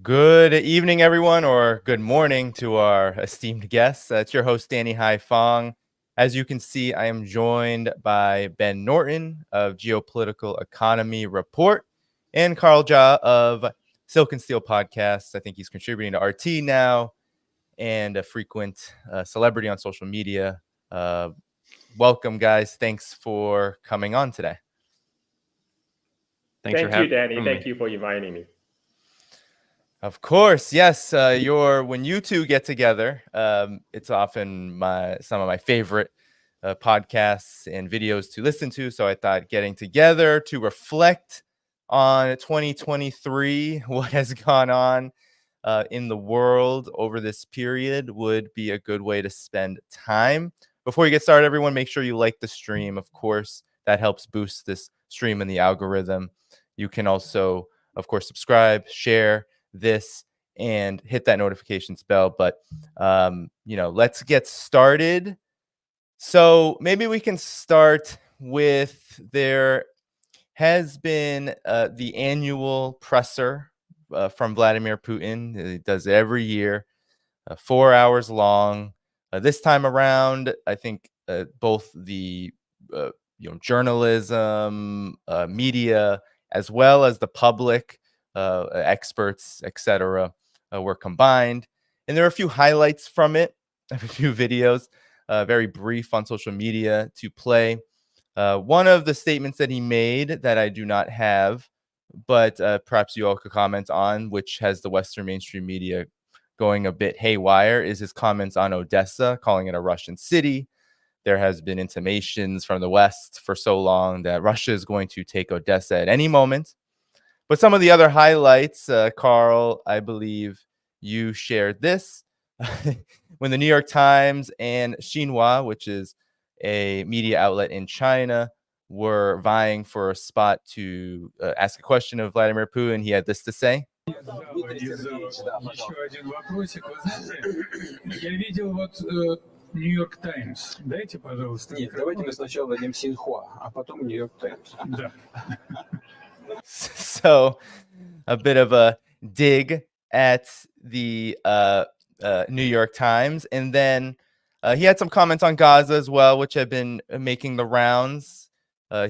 Good evening, everyone, or good morning to our esteemed guests. It's your host, Danny Dhaiphong. As you can see, I am joined by Ben Norton of Geopolitical Economy Report and Carl Jha of Silk and Steel Podcasts. I think he's contributing to RT now and a frequent celebrity on social media. Welcome, guys. Thanks for coming on today. Thank you, Danny. Thank you for inviting me. Of course, yes. When you two get together, it's often some of my favorite podcasts and videos to listen to. So I thought getting together to reflect on 2023, what has gone on in the world over this period, would be a good way to spend time. Before you get started, everyone, make sure you like the stream. Of course, that helps boost this stream in the algorithm. You can also, of course, subscribe, share this, and hit that notifications bell. But let's get started. So maybe we can start with, there has been the annual presser from Vladimir Putin. He does it every year, 4 hours long. This time around, I think both the journalism, media, as well as the public, experts, etc., were combined. And there are a few highlights from it. I have a few videos, very brief on social media to play. One of the statements that he made that I do not have, but perhaps you all could comment on, which has the Western mainstream media going a bit haywire, is his comments on Odessa, calling it a Russian city. There has been intimations from the West for so long that Russia is going to take Odessa at any moment. But some of the other highlights, Carl, I believe you shared this. When the New York Times and Xinhua, which is a media outlet in China, were vying for a spot to ask a question of Vladimir Putin, he had this to say. New York Times. Дайте, пожалуйста. Нет, давайте мы сначала дадим Синьхуа, а потом New York Times. Да. So, a bit of a dig at the New York Times. And then he had some comments on Gaza as well, which have been making the rounds.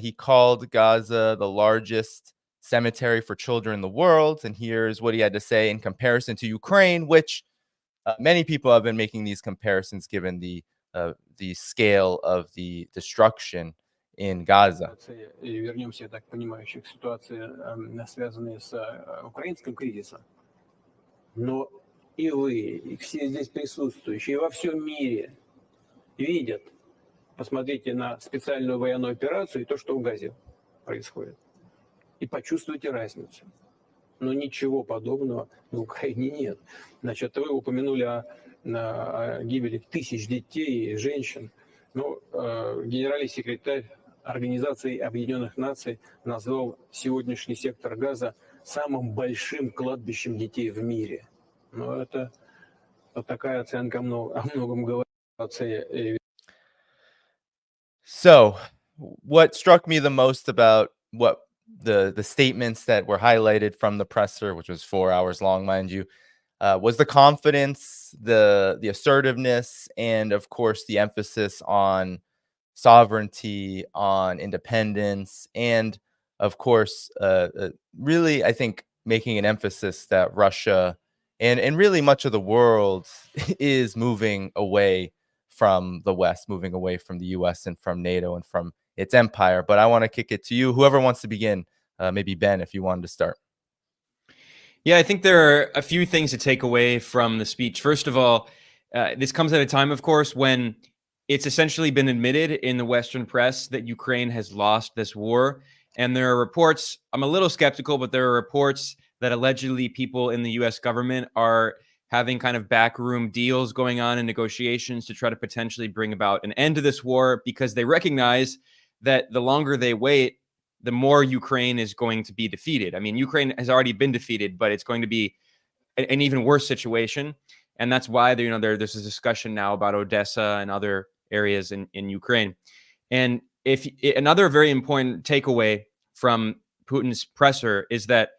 He called Gaza the largest cemetery for children in the world. And here's what he had to say in comparison to Ukraine, which many people have been making these comparisons given the scale of the destruction in Gaza. Вернемся, я так понимаю, еще к ситуации, связанной с украинским кризисом. Но и вы, и все здесь присутствующие, во всем мире видят, посмотрите на специальную военную операцию и то, что в Газе происходит. И почувствуйте разницу. Но ничего подобного в Украине нет. Значит, вы упомянули о гибели тысяч детей и женщин. Но генеральный секретарь Организации Объединенных Наций назвал сегодняшний сектор Газа самым большим кладбищем детей в мире. Но это вот такая оценка о многом говорит. So, what struck me the most about what the statements that were highlighted from the presser, which was 4 hours long, mind you, was the confidence, the assertiveness, and of course the emphasis on sovereignty, on independence, and of course, really, I think, making an emphasis that Russia and really much of the world is moving away from the West, moving away from the US and from NATO and from its empire. But I want to kick it to you. Whoever wants to begin, maybe Ben, if you wanted to start. Yeah, I think there are a few things to take away from the speech. First of all, this comes at a time, of course, when it's essentially been admitted in the Western press that Ukraine has lost this war. And there are reports, I'm a little skeptical, but there are reports that allegedly people in the US government are having kind of backroom deals going on in negotiations to try to potentially bring about an end to this war, because they recognize that the longer they wait, the more Ukraine is going to be defeated. I mean, Ukraine has already been defeated, but it's going to be an even worse situation. And that's why there's a discussion now about Odessa and other areas in Ukraine. And another very important takeaway from Putin's presser is that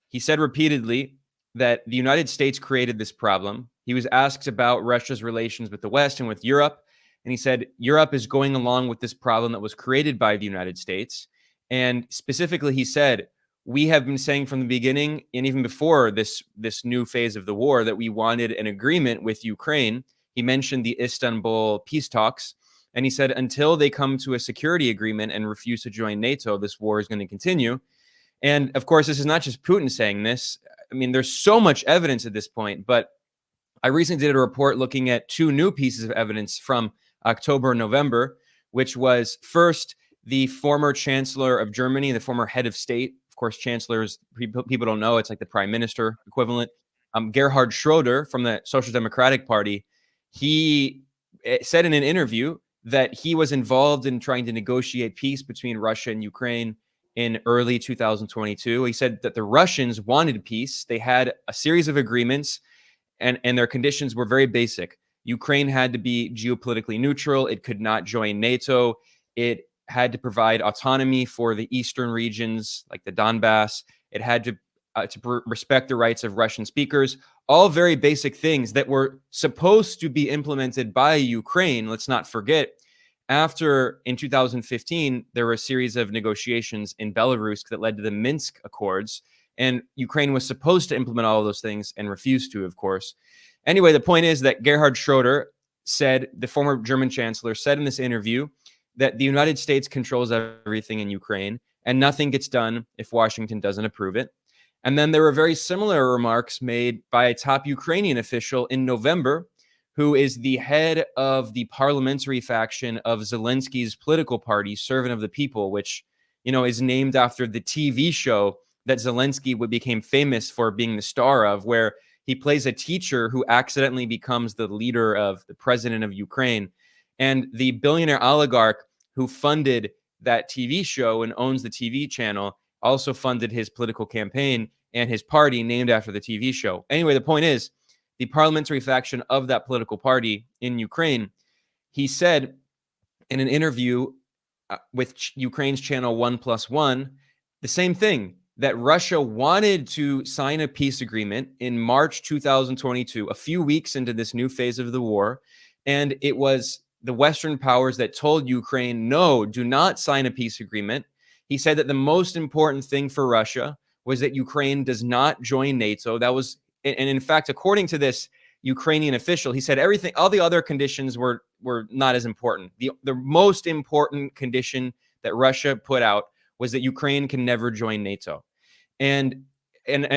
he said repeatedly that the United States created this problem. He was asked about Russia's relations with the West and with Europe. And he said, Europe is going along with this problem that was created by the United States. And specifically, he said, we have been saying from the beginning, and even before this new phase of the war, that we wanted an agreement with Ukraine. He mentioned the Istanbul peace talks. And he said, until they come to a security agreement and refuse to join NATO, this war is going to continue. And of course, this is not just Putin saying this. I mean, there's so much evidence at this point. But I recently did a report looking at two new pieces of evidence from October and November, which was first the former chancellor of Germany, the former head of state. Of course, chancellors, people don't know, it's like the prime minister equivalent. Gerhard Schroeder from the Social Democratic Party, he said in an interview that he was involved in trying to negotiate peace between Russia and Ukraine in early 2022. He said that the Russians wanted peace. They had a series of agreements, and their conditions were very basic. Ukraine had to be geopolitically neutral. It could not join NATO. It had to provide autonomy for the eastern regions, like the Donbass. It had to respect the rights of Russian speakers. All very basic things that were supposed to be implemented by Ukraine. Let's not forget, after in 2015, there were a series of negotiations in Belarus that led to the Minsk Accords. And Ukraine was supposed to implement all of those things and refused to, of course. Anyway, the point is that Gerhard Schroeder said, the former German chancellor said in this interview, that the United States controls everything in Ukraine and nothing gets done if Washington doesn't approve it. And then there were very similar remarks made by a top Ukrainian official in November, who is the head of the parliamentary faction of Zelensky's political party, Servant of the People, which, you know, is named after the TV show that Zelensky became famous for being the star of, where he plays a teacher who accidentally becomes the leader of the president of Ukraine. And the billionaire oligarch who funded that TV show and owns the TV channel also funded his political campaign and his party named after the TV show. Anyway, the point is, the parliamentary faction of that political party in Ukraine, he said in an interview with Ukraine's channel 1+1, the same thing, that Russia wanted to sign a peace agreement in March 2022, a few weeks into this new phase of the war. And it was the Western powers that told Ukraine, no, do not sign a peace agreement. He said that the most important thing for Russia was that Ukraine does not join NATO. That was, and in fact, according to this Ukrainian official, he said everything, all the other conditions were not as important. The most important condition that Russia put out was that Ukraine can never join NATO. And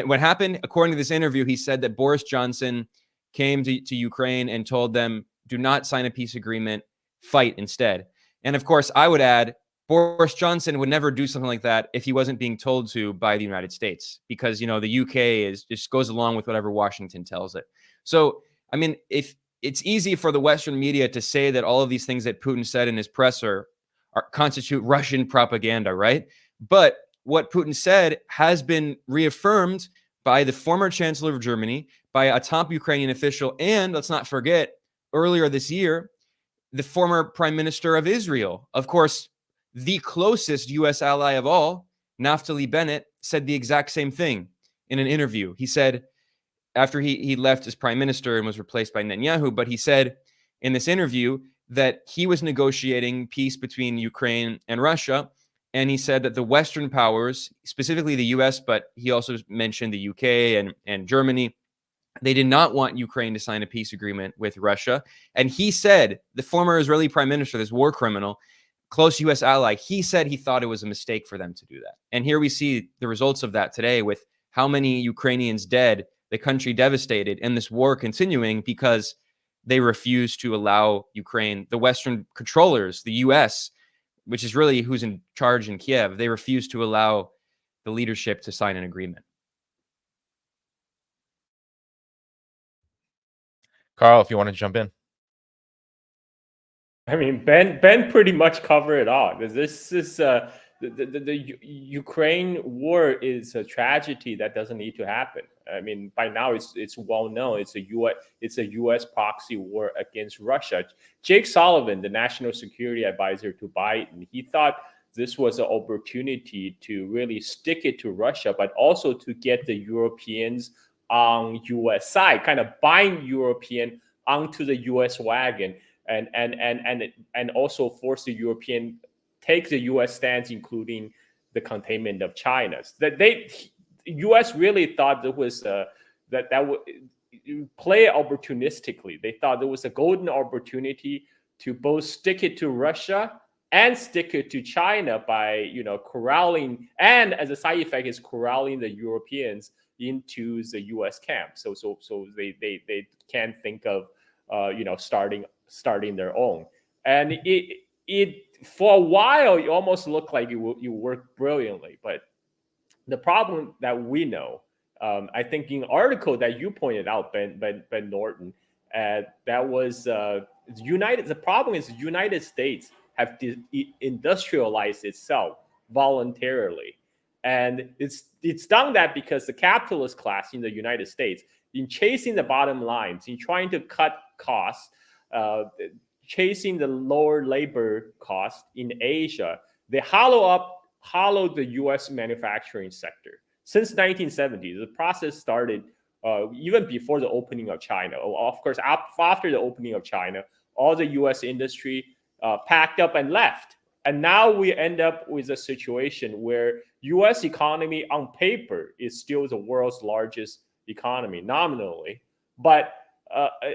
what happened, according to this interview, he said that Boris Johnson came to Ukraine and told them, do not sign a peace agreement, fight instead. And of course, I would add, Boris Johnson would never do something like that if he wasn't being told to by the United States, because, you know, the UK just goes along with whatever Washington tells it. So, I mean, if it's easy for the Western media to say that all of these things that Putin said in his presser constitute Russian propaganda, right? But what Putin said has been reaffirmed by the former chancellor of Germany, by a top Ukrainian official, and let's not forget, earlier this year, the former prime minister of Israel. Of course, the closest U.S. ally of all, Naftali Bennett, said the exact same thing in an interview. He said, after he left as prime minister and was replaced by Netanyahu, but he said in this interview that he was negotiating peace between Ukraine and Russia. And he said that the Western powers, specifically the U.S., but he also mentioned the U.K. and Germany, they did not want Ukraine to sign a peace agreement with Russia. And he said, the former Israeli prime minister, this war criminal, close U.S. ally, he said he thought it was a mistake for them to do that. And here we see the results of that today, with how many Ukrainians dead, the country devastated, and this war continuing because they refuse to allow Ukraine, the Western controllers, the U.S., which is really who's in charge in Kiev, they refuse to allow the leadership to sign an agreement. Carl, if you want to jump in. I mean, Ben pretty much covered it all. This is the Ukraine war is a tragedy that doesn't need to happen. I mean, by now it's well known. It's a U.S. proxy war against Russia. Jake Sullivan, the national security advisor to Biden, he thought this was an opportunity to really stick it to Russia, but also to get the Europeans on U.S. side, kind of bind European onto the U.S. wagon, and also force the European take the U.S. stance, including the containment of China. That U.S. really thought there was that would play opportunistically. They thought there was a golden opportunity to both stick it to Russia and stick it to China by corralling, and as a side effect is corralling the Europeans into the U.S. camp. So they can't think of starting their own. And it for a while it almost looked like you worked brilliantly, but the problem that we know, I think in article that you pointed out, Ben Norton, that was the problem is the United States have industrialized itself voluntarily, and it's done that because the capitalist class in the United States, in chasing the bottom lines, in trying to cut costs, chasing the lower labor costs in Asia, they hollow the U.S. manufacturing sector. Since 1970, the process started even before the opening of China. Of course, after the opening of China, all the U.S. industry packed up and left. And now we end up with a situation where U.S. economy on paper is still the world's largest economy nominally. But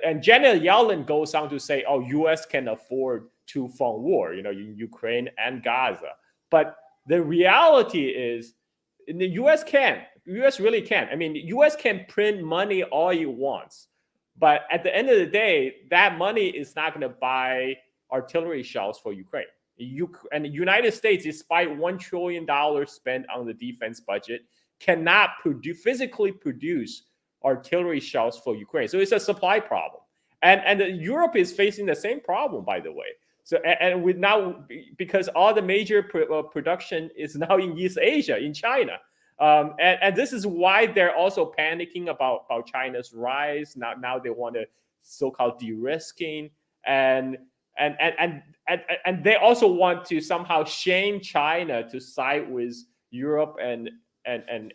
and Janet Yellen goes on to say, oh, U.S. can afford two-front war, in Ukraine and Gaza. But the reality is, the U.S. can. U.S. really can. I mean, the U.S. can print money all it wants. But at the end of the day, that money is not going to buy artillery shells for Ukraine. And the United States, despite $1 trillion spent on the defense budget, cannot physically produce artillery shells for Ukraine. So it's a supply problem. And Europe is facing the same problem, by the way. So and with now, because all the major production is now in East Asia, in China. And this is why they're also panicking about China's rise. Now they want to so-called de-risking, and they also want to somehow shame China to side with Europe and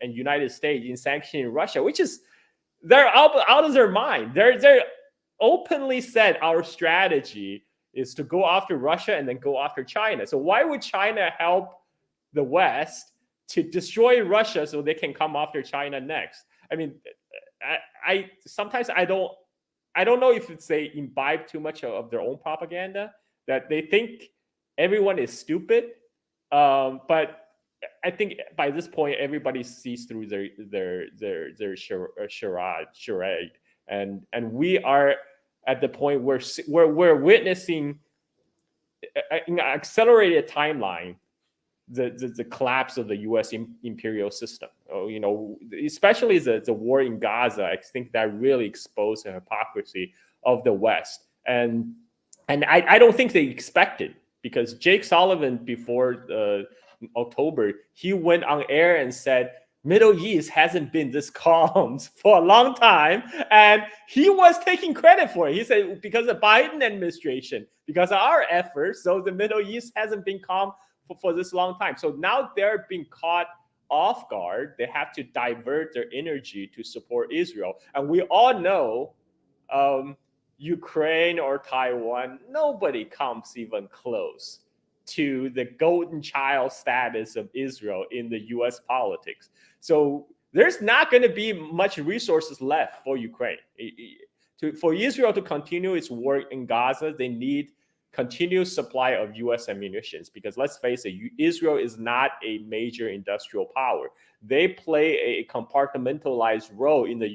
United States in sanctioning Russia, which is they're out of their mind. They're openly said our strategy is to go after Russia and then go after China. So why would China help the West to destroy Russia so they can come after China next? I mean, I sometimes I don't know if it's they imbibe too much of their own propaganda, that they think everyone is stupid. But I think by this point everybody sees through their charade, and we are at the point where we're witnessing an accelerated timeline the collapse of the U.S. imperial system. Especially the war in Gaza. I think that really exposed the hypocrisy of the West, and I don't think they expected, because Jake Sullivan before October, he went on air and said Middle East hasn't been this calm for a long time, and he was taking credit for it. He said because of Biden administration, because of our efforts, so the Middle East hasn't been calm for this long time. So now they're being caught off guard. They have to divert their energy to support Israel, and we all know Ukraine or Taiwan, nobody comes even close to the golden child status of Israel in the U.S. politics. So there's not going to be much resources left for Ukraine. For Israel to continue its work in Gaza, they need continuous supply of U.S. ammunition, because let's face it, Israel is not a major industrial power. They play a compartmentalized role in the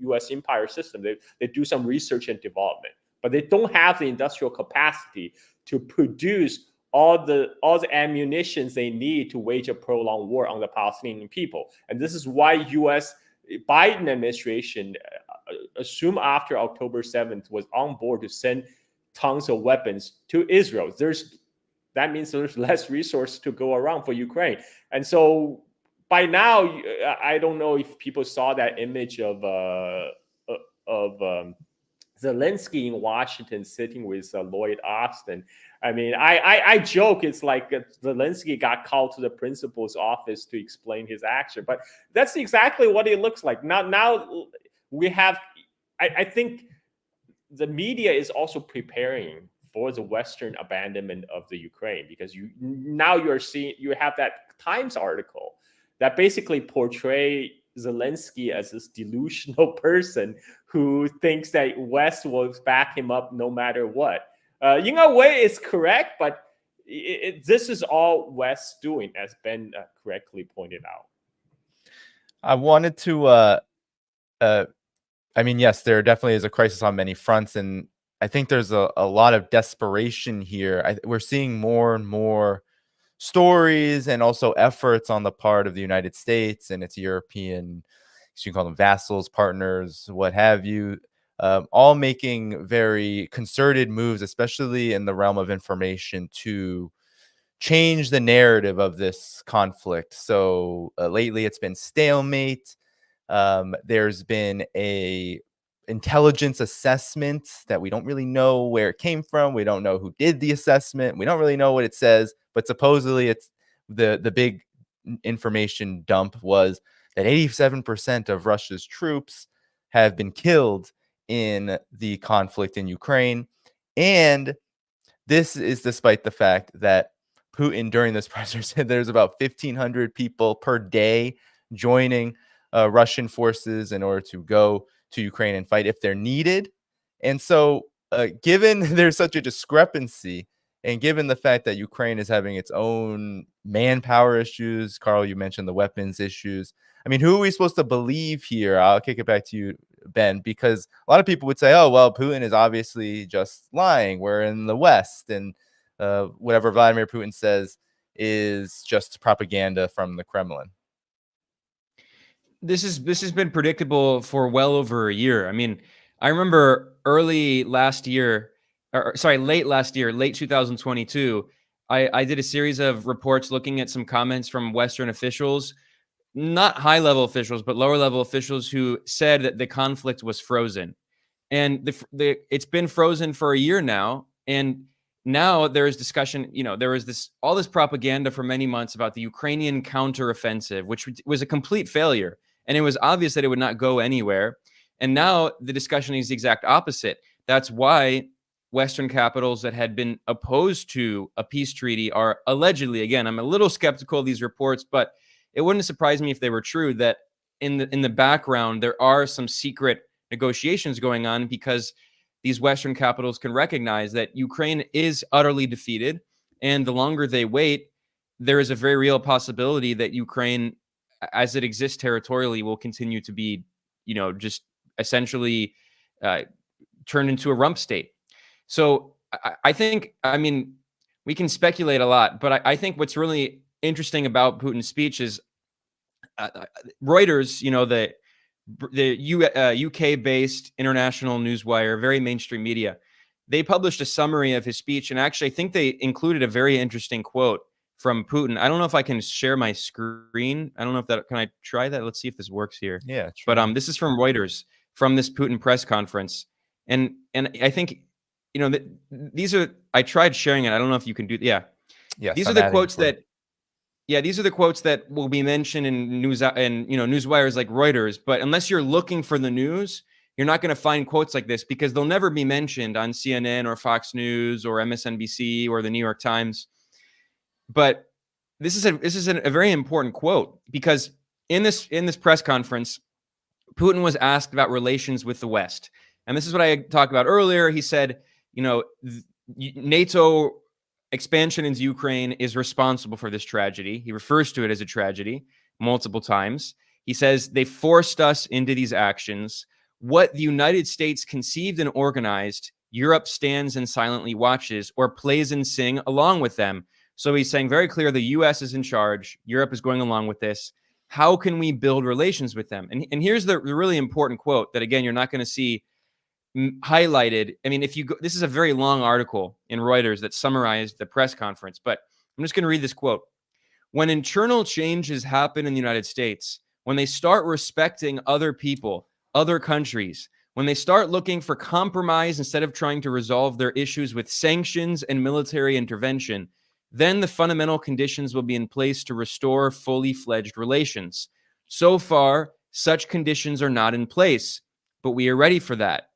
U.S. empire system. They do some research and development, but they don't have the industrial capacity to produce all the ammunitions they need to wage a prolonged war on the Palestinian people. And this is why U.S. Biden administration, assumed after October 7th, was on board to send tons of weapons to Israel. That means there's less resources to go around for Ukraine. And so by now, I don't know if people saw that image of Zelensky in Washington sitting with Lloyd Austin. I mean, I joke it's like Zelensky got called to the principal's office to explain his action, but that's exactly what it looks like. Now we have. I think the media is also preparing for the Western abandonment of the Ukraine, because you have that Times article that basically portray Zelensky as this delusional person who thinks that West will back him up no matter what. In a way, it's correct, but this is all West doing, as Ben correctly pointed out. I wanted to, I mean, yes, there definitely is a crisis on many fronts, and I think there's a lot of desperation here. We're seeing more and more stories and also efforts on the part of the United States and its European, you can call them vassals, partners, what have you, all making very concerted moves, especially in the realm of information, to change the narrative of this conflict. So lately it's been stalemate. There's been a intelligence assessment that we don't really know where it came from. We don't know who did the assessment. We don't really know what it says, but supposedly it's the big information dump was that 87% of Russia's troops have been killed in the conflict in Ukraine. And this is despite the fact that Putin during this presser said there's about 1,500 people per day joining Russian forces in order to go to Ukraine and fight if they're needed. And so given there's such a discrepancy, and given the fact that Ukraine is having its own manpower issues, Carl, you mentioned the weapons issues. I mean, who are we supposed to believe here? I'll kick it back to you, Ben, because a lot of people would say, oh, well, Putin is obviously just lying. We're in the West, and whatever Vladimir Putin says is just propaganda from the Kremlin. This has been predictable for well over a year. I mean, I remember late last year, late 2022, I did a series of reports looking at some comments from Western officials, not high-level officials, but lower-level officials, who said that the conflict was frozen. And it's been frozen for a year now. And now there is discussion, there was all this propaganda for many months about the Ukrainian counteroffensive, which was a complete failure. And it was obvious that it would not go anywhere. And now the discussion is the exact opposite. That's why Western capitals that had been opposed to a peace treaty are allegedly, again, I'm a little skeptical of these reports, but it wouldn't surprise me if they were true, that in the background, there are some secret negotiations going on, because these Western capitals can recognize that Ukraine is utterly defeated. And the longer they wait, there is a very real possibility that Ukraine, as it exists territorially, will continue to be, just essentially turned into a rump state. So I think, we can speculate a lot, but I think what's really interesting about Putin's speech is Reuters, the UK-based international newswire, very mainstream media, they published a summary of his speech, and actually I think they included a very interesting quote from Putin. I don't know if I can share my screen. I don't know if can I try that? Let's see if this works here. Yeah, sure. But this is from Reuters, from this Putin press conference. And I think, these are, I tried sharing it. I don't know if you can do, yeah. Yes, These are the quotes that, these are the quotes that will be mentioned in news and, newswires like Reuters. But unless you're looking for the news, you're not going to find quotes like this, because they'll never be mentioned on CNN or Fox News or MSNBC or the New York Times. But this is a very important quote, because in this press conference, Putin was asked about relations with the West. And this is what I talked about earlier. He said, NATO expansion into Ukraine is responsible for this tragedy. He refers to it as a tragedy multiple times. He says they forced us into these actions. What the United States conceived and organized, Europe stands and silently watches, or plays and sing along with them. So he's saying very clear, the US is in charge. Europe is going along with this. How can we build relations with them? And here's the really important quote that, again, you're not going to see highlighted. I mean, if you go, this is a very long article in Reuters that summarized the press conference, but I'm just going to read this quote. When internal changes happen in the United States, when they start respecting other people, other countries, when they start looking for compromise instead of trying to resolve their issues with sanctions and military intervention, then the fundamental conditions will be in place to restore fully fledged relations. So far, such conditions are not in place. but we are ready for that.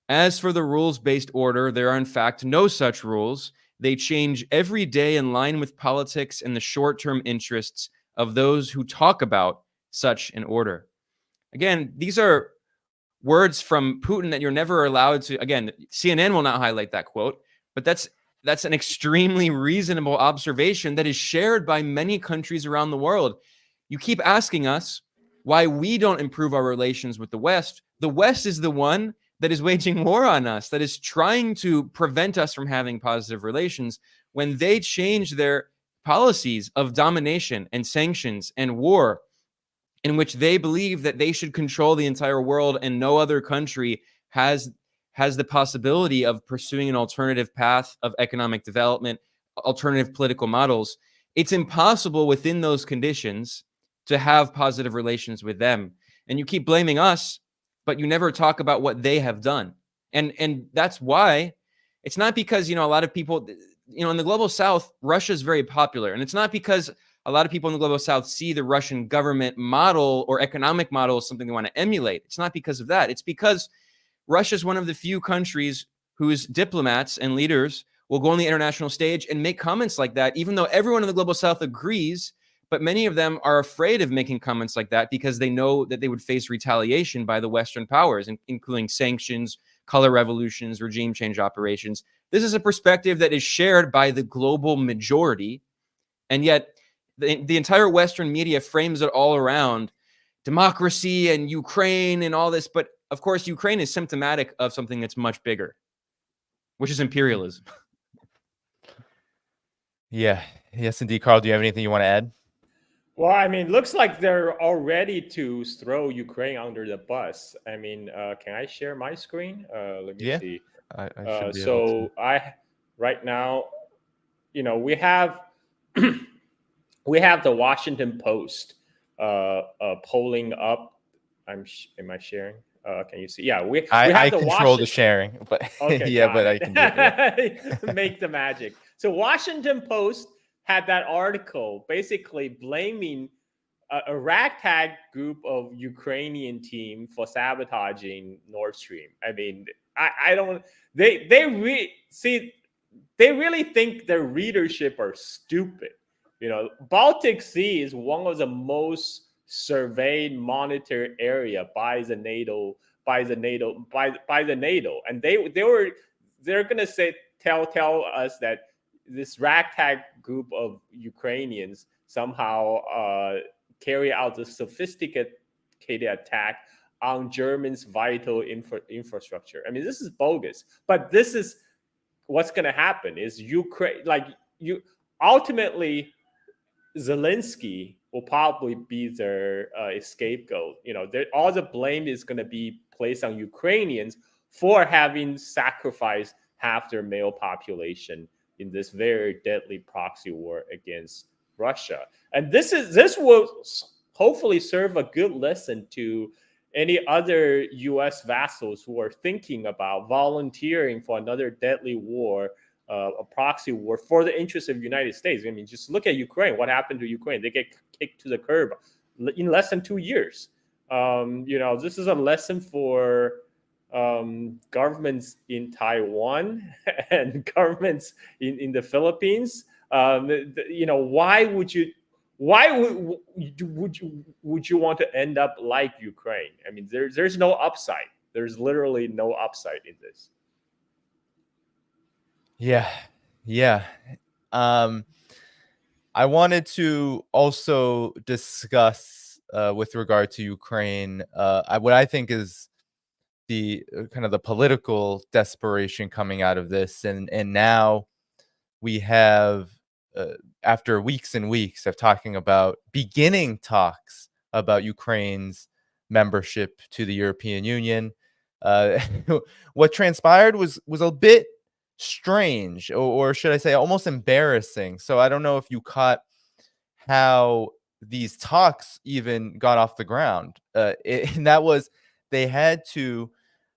As for the rules-based order, there are in fact no such rules. They change every day in line with politics and the short-term interests of those who talk about such an order. Again, these are words from Putin that you're never allowed to. Again, CNN will not highlight that quote, but that's an extremely reasonable observation that is shared by many countries around the world. You keep asking us why we don't improve our relations with the West. The West is the one that is waging war on us, that is trying to prevent us from having positive relations. When they change their policies of domination and sanctions and war, in which they believe that they should control the entire world and no other country has the possibility of pursuing an alternative path of economic development, alternative political models, it's impossible within those conditions to have positive relations with them. And you keep blaming us, but you never talk about what they have done. And that's why it's not because, a lot of people, in the global South, Russia is very popular. And it's not because a lot of people in the global South see the Russian government model or economic model as something they want to emulate. It's not because of that. It's because Russia is one of the few countries whose diplomats and leaders will go on the international stage and make comments like that, even though everyone in the global South agrees. But many of them are afraid of making comments like that because they know that they would face retaliation by the Western powers, including sanctions, color revolutions, regime change operations. This is a perspective that is shared by the global majority. And yet the entire Western media frames it all around democracy and Ukraine and all this. But of course, Ukraine is symptomatic of something that's much bigger, which is imperialism. Yeah. Yes, indeed. Carl, do you have anything you want to add? Well, I mean, looks like they're all ready to throw Ukraine under the bus. I mean, can I share my screen? Let me see. I should be able to. So right now, we have we have the Washington Post polling up. Am I sharing? Can you see? Yeah, we have I the control the sharing, but okay, yeah, but I can do it. make the magic. So Washington Post had that article basically blaming a ragtag group of Ukrainian team for sabotaging Nord Stream. I mean, I don't. They really think their readership are stupid. Baltic Sea is one of the most surveyed, monitored area by the NATO, and they're gonna tell us that this ragtag group of Ukrainians somehow carry out a sophisticated attack on Germany's vital infrastructure. I mean, this is bogus. But this is what's going to happen: is Ukraine, ultimately, Zelensky will probably be their scapegoat. All the blame is going to be placed on Ukrainians for having sacrificed half their male population in this very deadly proxy war against Russia. And this will hopefully serve a good lesson to any other U.S. vassals who are thinking about volunteering for another deadly war, a proxy war for the interests of the United States. I mean, just look at Ukraine. What happened to Ukraine? They get kicked to the curb in less than 2 years. This is a lesson for governments in Taiwan and governments in the Philippines. Why would you want to end up like Ukraine? I mean, there's no upside. There's literally no upside in this. Yeah. I wanted to also discuss with regard to Ukraine what I think is the kind of the political desperation coming out of this, and now we have after weeks and weeks of talking about beginning talks about Ukraine's membership to the European Union, what transpired was a bit strange, or should I say almost embarrassing. So I don't know if you caught how these talks even got off the ground, and that was they had to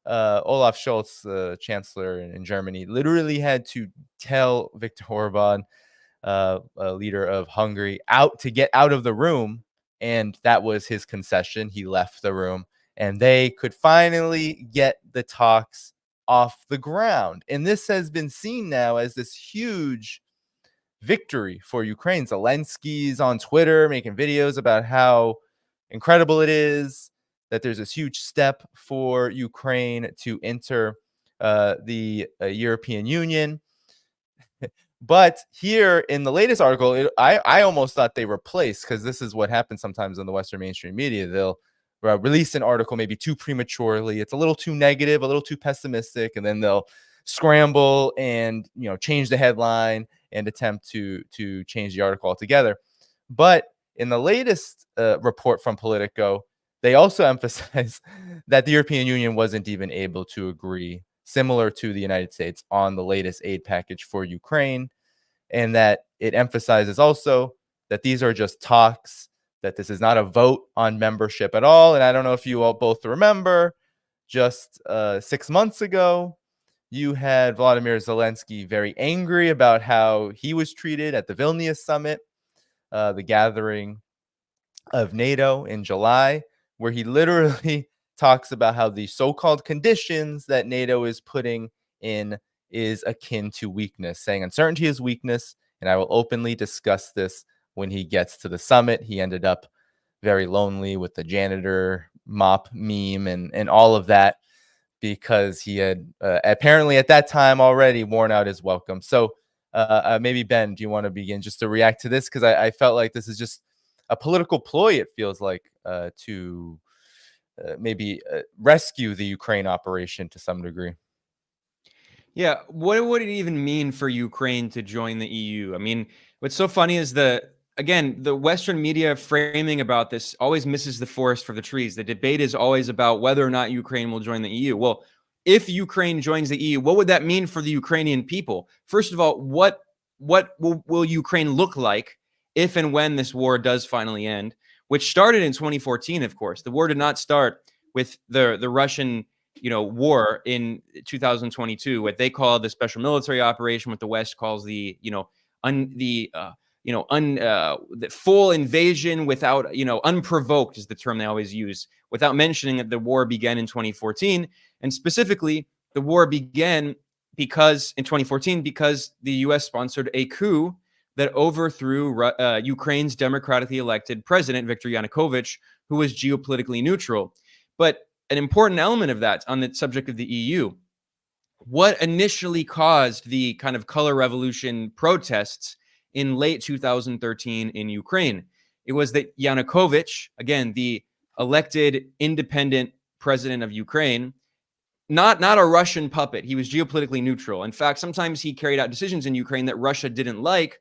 Olaf Scholz, chancellor in Germany, literally had to tell Viktor Orban, a leader of Hungary, to get out of the room, and that was his concession. He left the room, and they could finally get the talks off the ground. And this has been seen now as this huge victory for Ukraine. Zelensky's on Twitter making videos about how incredible it is that there's this huge step for Ukraine to enter the European Union. But here in the latest article, I almost thought they replaced, because this is what happens sometimes in the Western mainstream media. They'll release an article maybe too prematurely. It's a little too negative, a little too pessimistic, and then they'll scramble and change the headline and attempt to change the article altogether. But in the latest report from Politico, they also emphasize that the European Union wasn't even able to agree, similar to the United States, on the latest aid package for Ukraine, and that it emphasizes also that these are just talks, that this is not a vote on membership at all. And I don't know if you all both remember, just 6 months ago, you had Vladimir Zelensky very angry about how he was treated at the Vilnius summit, the gathering of NATO in July, where he literally talks about how the so-called conditions that NATO is putting in is akin to weakness, saying uncertainty is weakness, and I will openly discuss this when he gets to the summit. He ended up very lonely with the janitor mop meme and all of that, because he had apparently at that time already worn out his welcome. So maybe, Ben, do you want to begin just to react to this? Because I felt like this is just a political ploy, it feels like, to maybe rescue the Ukraine operation to some degree. Yeah, what would it even mean for Ukraine to join the EU? I mean, what's so funny is the Western media framing about this always misses the forest for the trees. The debate is always about whether or not Ukraine will join the EU. Well, if Ukraine joins the EU, what would that mean for the Ukrainian people? First of all, what will Ukraine look like if and when this war does finally end, which started in 2014, of course. The war did not start with the Russian war in 2022, what they call the special military operation, what the West calls the full invasion without, unprovoked is the term they always use, without mentioning that the war began in 2014. And specifically, the war began in 2014 because the US sponsored a coup that overthrew Ukraine's democratically elected president, Viktor Yanukovych, who was geopolitically neutral. But an important element of that on the subject of the EU, what initially caused the kind of color revolution protests in late 2013 in Ukraine? It was that Yanukovych, again, the elected independent president of Ukraine, not a Russian puppet. He was geopolitically neutral. In fact, sometimes he carried out decisions in Ukraine that Russia didn't like,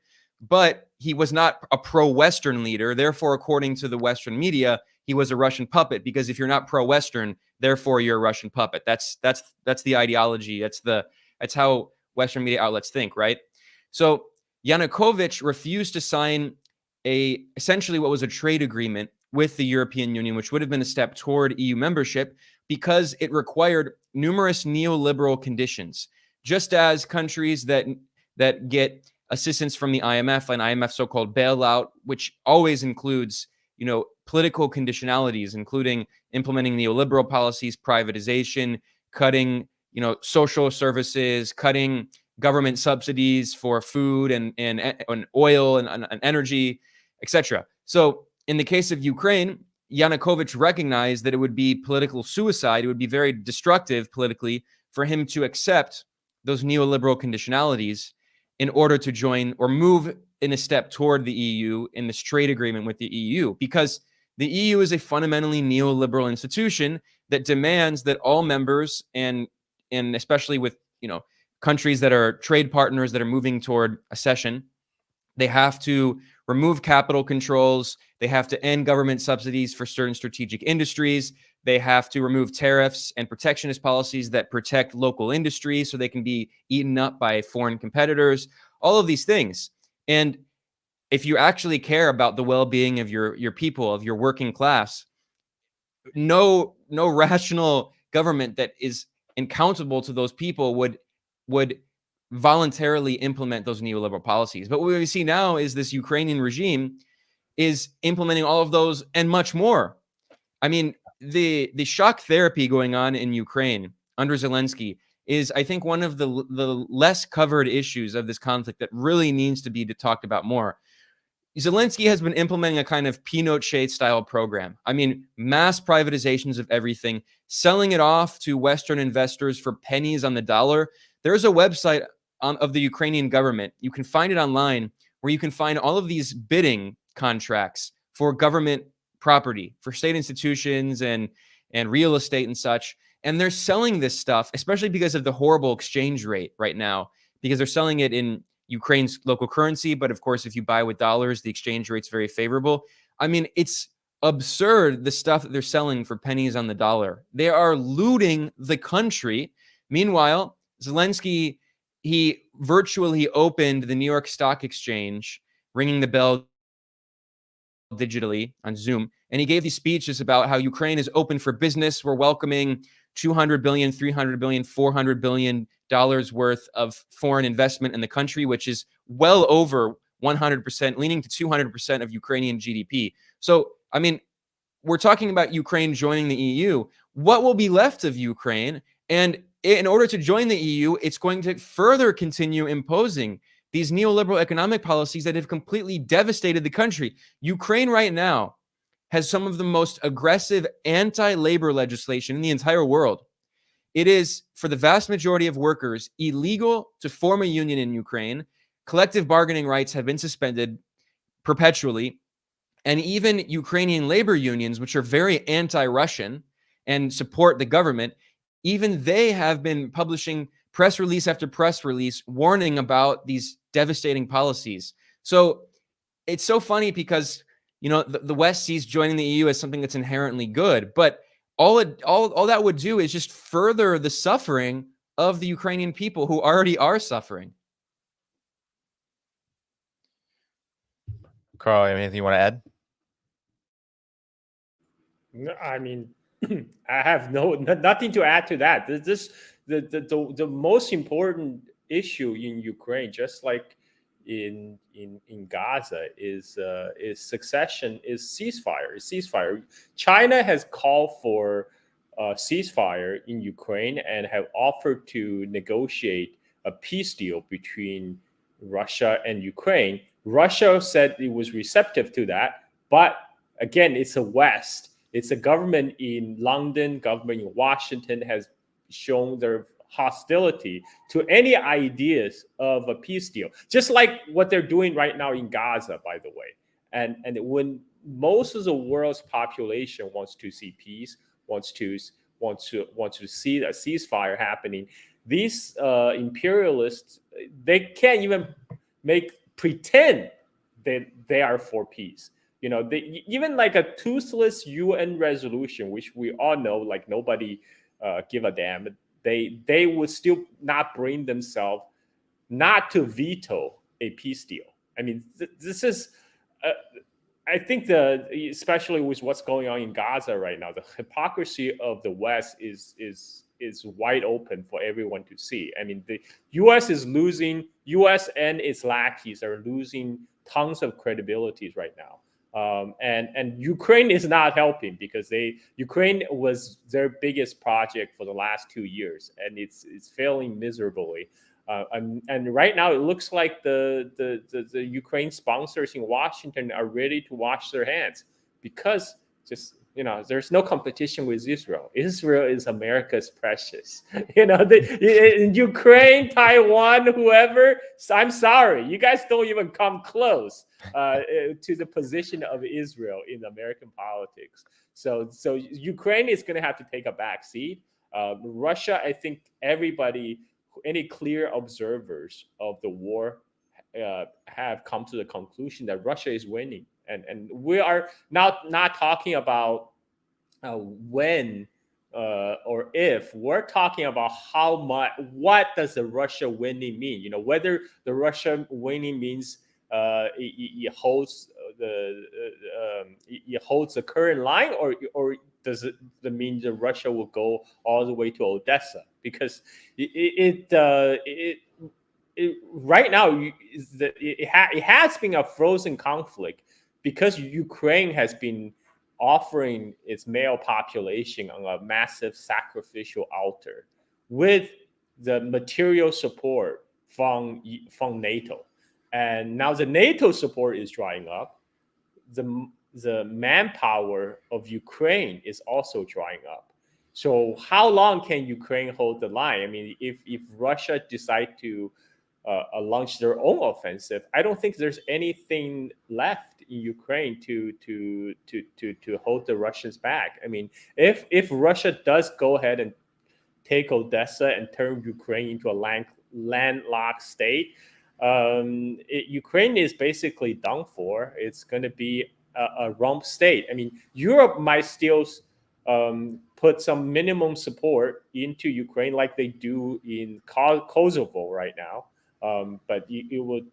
but he was not a pro-Western leader. Therefore, according to the Western media, he was a Russian puppet, because if you're not pro-Western, therefore you're a Russian puppet. That's the ideology. That's how Western media outlets think, right? So Yanukovych refused to sign essentially what was a trade agreement with the European Union, which would have been a step toward EU membership, because it required numerous neoliberal conditions. Just as countries that get assistance from the IMF, an IMF so-called bailout, which always includes, political conditionalities, including implementing neoliberal policies, privatization, cutting, social services, cutting government subsidies for food and oil and energy, etc. So in the case of Ukraine, Yanukovych recognized that it would be political suicide. It would be very destructive politically for him to accept those neoliberal conditionalities in order to join or move in a step toward the EU in this trade agreement with the EU, because the EU is a fundamentally neoliberal institution that demands that all members, and especially with countries that are trade partners that are moving toward accession, they have to remove capital controls. They have to end government subsidies for certain strategic industries. They have to remove tariffs and protectionist policies that protect local industries so they can be eaten up by foreign competitors, all of these things. And if you actually care about the well-being of your people, of your working class, no rational government that is accountable to those people would voluntarily implement those neoliberal policies. But what we see now is this Ukrainian regime is implementing all of those and much more. I mean, the shock therapy going on in Ukraine under Zelensky is, I think, one of the less covered issues of this conflict that really needs to be talked about more. Zelensky has been implementing a kind of Pinochet style program. I mean, mass privatizations of everything, selling it off to Western investors for pennies on the dollar. There's a website of the Ukrainian government. You can find it online where you can find all of these bidding contracts for government property, for state institutions and real estate and such. And they're selling this stuff, especially because of the horrible exchange rate right now, because they're selling it in Ukraine's local currency. But of course, if you buy with dollars, the exchange rate's very favorable. I mean, it's absurd, the stuff that they're selling for pennies on the dollar. They are looting the country. Meanwhile, Zelensky, he virtually opened the New York Stock Exchange, ringing the bell digitally on Zoom. And he gave these speeches about how Ukraine is open for business. We're welcoming $200 billion, $300 billion, $400 billion worth of foreign investment in the country, which is well over 100%, leaning to 200% of Ukrainian GDP. So, I mean, we're talking about Ukraine joining the EU. What will be left of Ukraine? And in order to join the EU, it's going to further continue imposing these neoliberal economic policies that have completely devastated the country. Ukraine right now has some of the most aggressive anti-labor legislation in the entire world. It is, for the vast majority of workers, illegal to form a union in Ukraine. Collective bargaining rights have been suspended perpetually. And even Ukrainian labor unions, which are very anti-Russian and support the government, even they have been publishing press release after press release warning about these devastating policies. So it's so funny because, you know, the West sees joining the EU as something that's inherently good, but all that would do is just further the suffering of the Ukrainian people who already are suffering. Carl, anything you want to add? No, I mean, I have nothing to add to that. The most important issue in Ukraine, just like in Gaza, is succession, is ceasefire. China has called for ceasefire in Ukraine and have offered to negotiate a peace deal between Russia and Ukraine. Russia said it was receptive to that, but again, it's a West. It's a government in London, government in Washington has shown their hostility to any ideas of a peace deal, just like what they're doing right now in Gaza, by the way. And when most of the world's population wants to see peace, wants to see a ceasefire happening, these imperialists, they can't even pretend that they are for peace. You know, even like a toothless UN resolution, which we all know, like nobody give a damn. They would still not bring themselves not to veto a peace deal. I mean, this is, I think especially with what's going on in Gaza right now, the hypocrisy of the West is wide open for everyone to see. I mean, the U.S. is losing. U.S. and its lackeys are losing tons of credibilities right now. And Ukraine is not helping because Ukraine was their biggest project for the last 2 years, and it's failing miserably. And right now it looks like the Ukraine sponsors in Washington are ready to wash their hands because just, you know, there's no competition with Israel. Israel is America's precious. You know, in Ukraine, Taiwan, whoever, I'm sorry, you guys don't even come close to the position of Israel in American politics. So Ukraine is going to have to take a back seat. Russia, I think any clear observers of the war have come to the conclusion that Russia is winning. And we are not talking about when or if. We're talking about how much. What does the Russia winning mean? You know, whether the Russia winning means it holds the current line, or does it mean that Russia will go all the way to Odessa? Because right now it has been a frozen conflict because Ukraine has been offering its male population on a massive sacrificial altar with the material support from NATO. And now the NATO support is drying up. The manpower of Ukraine is also drying up. So how long can Ukraine hold the line? I mean, if Russia decide to launch their own offensive, I don't think there's anything left in Ukraine to hold the Russians back. I mean, if Russia does go ahead and take Odessa and turn Ukraine into a landlocked state, Ukraine is basically done for. It's going to be a rump state. I mean, Europe might still put some minimum support into Ukraine like they do in Kosovo right now. But it would,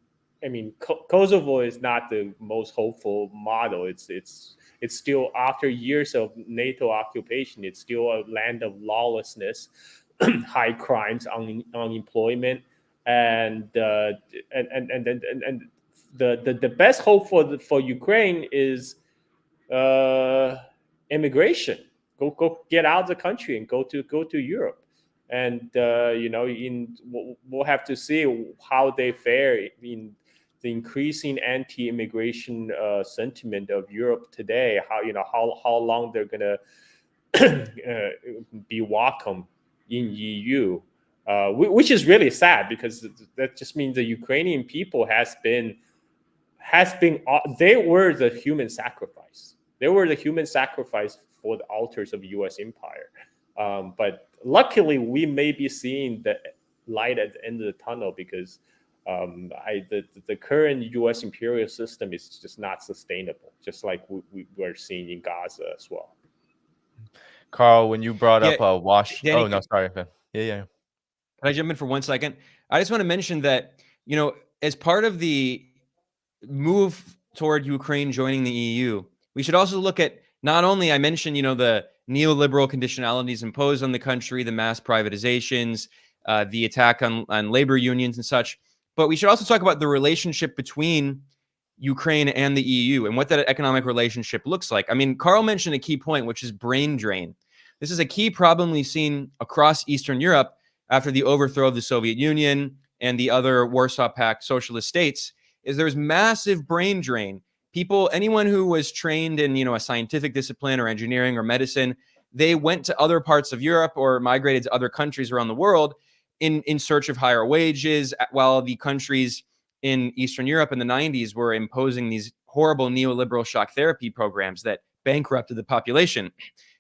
I mean, Kosovo is not the most hopeful model. It's still, after years of NATO occupation, it's still a land of lawlessness, high crimes, unemployment, and the best hope for Ukraine is immigration. Go get out of the country and go to Europe. And we'll have to see how they fare in the increasing anti-immigration sentiment of Europe today. How long they're gonna be welcome in EU, which is really sad, because that just means the Ukrainian people has been they were the human sacrifice. They were the human sacrifice for the altars of U.S. empire. But luckily, we may be seeing the light at the end of the tunnel, because the current U.S. imperial system is just not sustainable, just like we're seeing in Gaza as well. Carl, when you brought up Danny, oh no, sorry. Yeah. Can I jump in for 1 second? I just want to mention that, as part of the move toward Ukraine joining the EU, we should also look at, not only, I mentioned, the neoliberal conditionalities imposed on the country, the mass privatizations, the attack on labor unions and such, but we should also talk about the relationship between Ukraine and the EU and what that economic relationship looks like. I mean, Carl mentioned a key point, which is brain drain. This is a key problem we've seen across Eastern Europe after the overthrow of the Soviet Union and the other Warsaw Pact socialist states, is there's massive brain drain. People, anyone who was trained in, a scientific discipline or engineering or medicine, they went to other parts of Europe or migrated to other countries around the world in search of higher wages, while the countries in Eastern Europe in the 90s were imposing these horrible neoliberal shock therapy programs that bankrupted the population.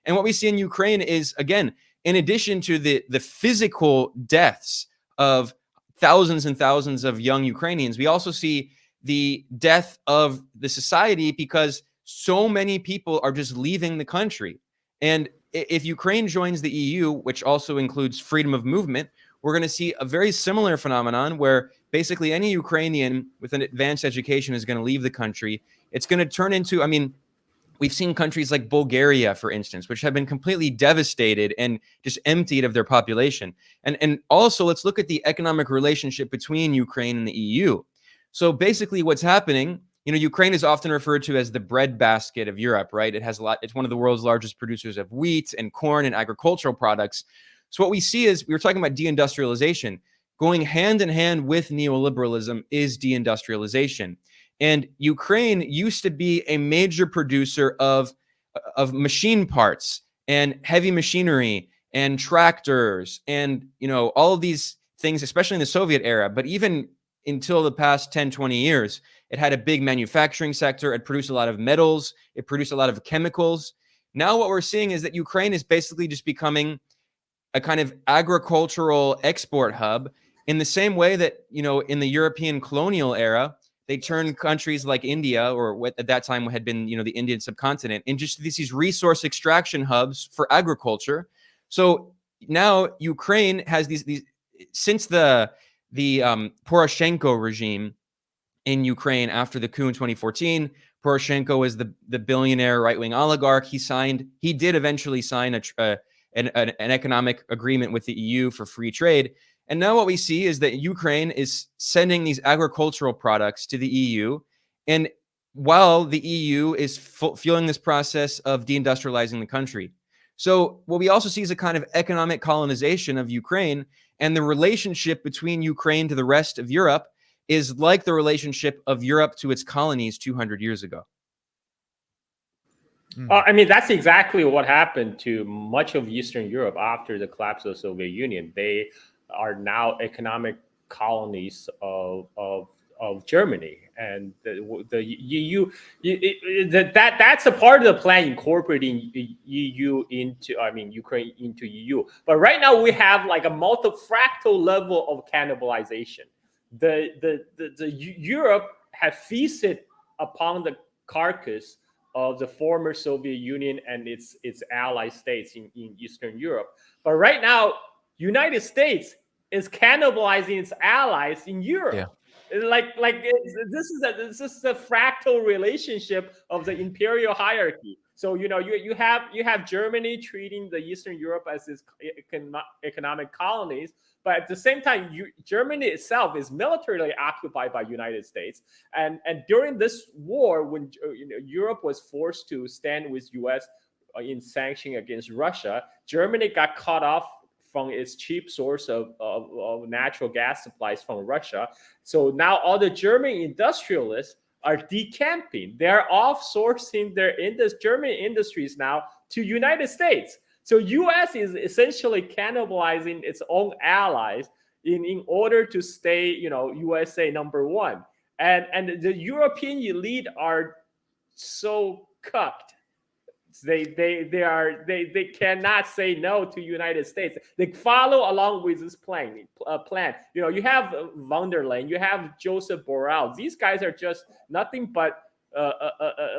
And what we see in Ukraine is, again, in addition to the physical deaths of thousands and thousands of young Ukrainians, we also see the death of the society, because so many people are just leaving the country. And if Ukraine joins the EU, which also includes freedom of movement, we're going to see a very similar phenomenon where basically any Ukrainian with an advanced education is going to leave the country. It's going to turn into, I mean, we've seen countries like Bulgaria, for instance, which have been completely devastated and just emptied of their population. And also, let's look at the economic relationship between Ukraine and the EU. So basically what's happening, Ukraine is often referred to as the breadbasket of Europe, right? It's one of the world's largest producers of wheat and corn and agricultural products. So what we see is, we were talking about deindustrialization. Going hand in hand with neoliberalism is deindustrialization. And Ukraine used to be a major producer of machine parts and heavy machinery and tractors and, all of these things, especially in the Soviet era, but even until the past 10, 20 years, it had a big manufacturing sector. It produced a lot of metals. It produced a lot of chemicals. Now what we're seeing is that Ukraine is basically just becoming a kind of agricultural export hub, in the same way that, in the European colonial era, they turned countries like India, or what at that time had been, the Indian subcontinent, into just these resource extraction hubs for agriculture. So now Ukraine has these since the Poroshenko regime in Ukraine after the coup in 2014. Poroshenko was the billionaire right-wing oligarch. He did eventually sign an economic agreement with the EU for free trade. And now what we see is that Ukraine is sending these agricultural products to the EU. And while the EU is fueling this process of deindustrializing the country. So what we also see is a kind of economic colonization of Ukraine, and the relationship between Ukraine to the rest of Europe is like the relationship of Europe to its colonies 200 years ago. I mean, that's exactly what happened to much of Eastern Europe after the collapse of the Soviet Union. They are now economic colonies of Germany, and the EU. That's a part of the plan incorporating EU into, I mean, Ukraine into EU. But right now we have like a multi-fractal level of cannibalization. The Europe have feasted upon the carcass of the former Soviet Union and its ally states in Eastern Europe. But right now, United States is cannibalizing its allies in Europe. Yeah. This is a fractal relationship of the imperial hierarchy. So you have Germany treating the Eastern Europe as its economic colonies, but at the same time, Germany itself is militarily occupied by United States. And during this war, when Europe was forced to stand with U.S. in sanctioning against Russia, Germany got cut off from its cheap source of natural gas supplies from Russia. So now all the German industrialists are decamping. They're offsourcing their German industries now to United States. So U.S. is essentially cannibalizing its own allies in order to stay, USA number one. And the European elite are so cucked. They cannot say no to United States. They follow along with this plan. You have von der Leyen, you have Joseph Borrell. These guys are just nothing but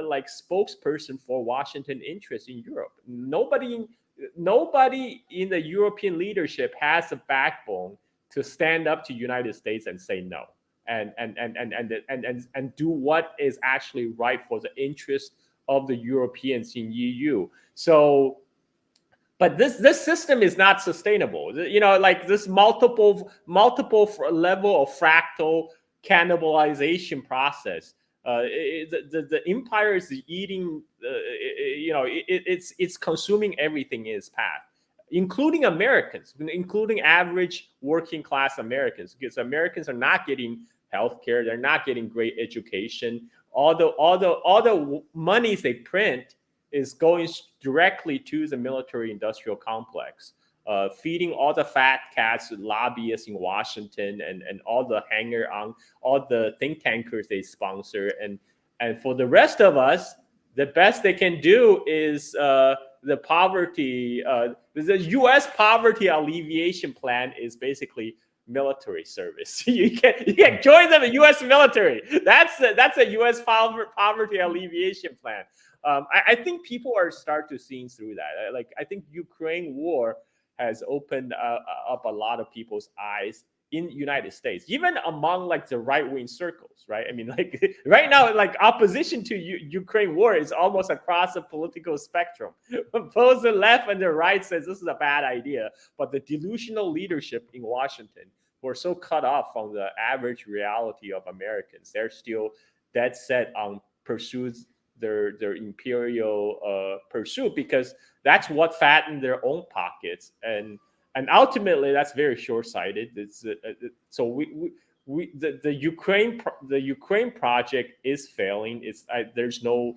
like spokesperson for Washington interests in Europe. Nobody in the European leadership has a backbone to stand up to United States and say no, and do what is actually right for the interest of the Europeans in EU. So, but this system is not sustainable. Like this multiple level of fractal cannibalization process. The empire is eating. It's consuming everything in its path, including Americans, including average working class Americans, because Americans are not getting healthcare. They're not getting great education. All the monies they print is going directly to the military-industrial complex, feeding all the fat cats, lobbyists in Washington, and all the hanger-on, all the think tankers they sponsor. And for the rest of us, the best they can do is the poverty. The U.S. poverty alleviation plan is basically military service. You can join the U.S. military. That's a U.S. poverty alleviation plan. I think people are starting to see through that. I think Ukraine war has opened up a lot of people's eyes in the United States, even among like the right-wing circles, right? I mean, like right now, like opposition to Ukraine war is almost across the political spectrum. Both the left and the right says this is a bad idea, but the delusional leadership in Washington who are so cut off from the average reality of Americans, they're still dead set on pursues their imperial pursuit, because that's what fattened their own pockets, and ultimately that's very short-sighted. So the Ukraine project is failing. There's no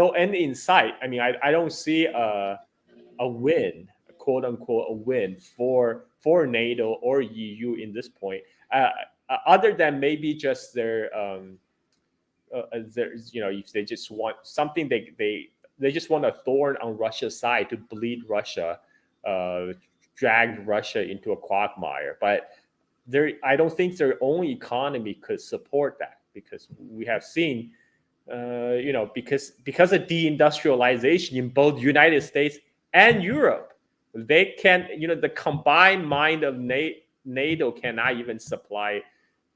end in sight. I mean, I don't see a win, quote unquote, a win for NATO or EU in this point, other than maybe just their if they just want something, they just want a thorn on Russia's side to bleed Russia, drag Russia into a quagmire. But I don't think their own economy could support that, because we have seen, because of deindustrialization in both United States and Europe, they can, the combined mind of NATO cannot even supply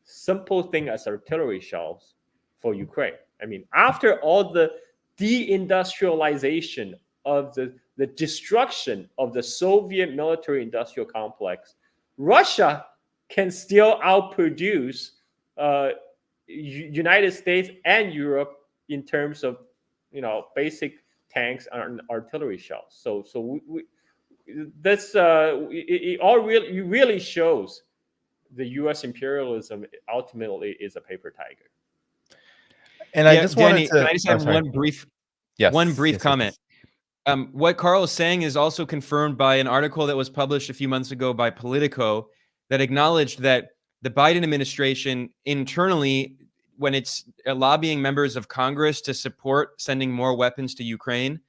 simple thing as artillery shells for Ukraine. I mean, after all the deindustrialization of the destruction of the Soviet military-industrial complex, Russia can still outproduce United States and Europe in terms of, basic tanks and artillery shells. So this it all really shows the U.S. imperialism ultimately is a paper tiger. And I just Danny, wanted to. can I just add one brief comment? What Carl is saying is also confirmed by an article that was published a few months ago by Politico that acknowledged that the Biden administration internally, when it's lobbying members of Congress to support sending more weapons to Ukraine,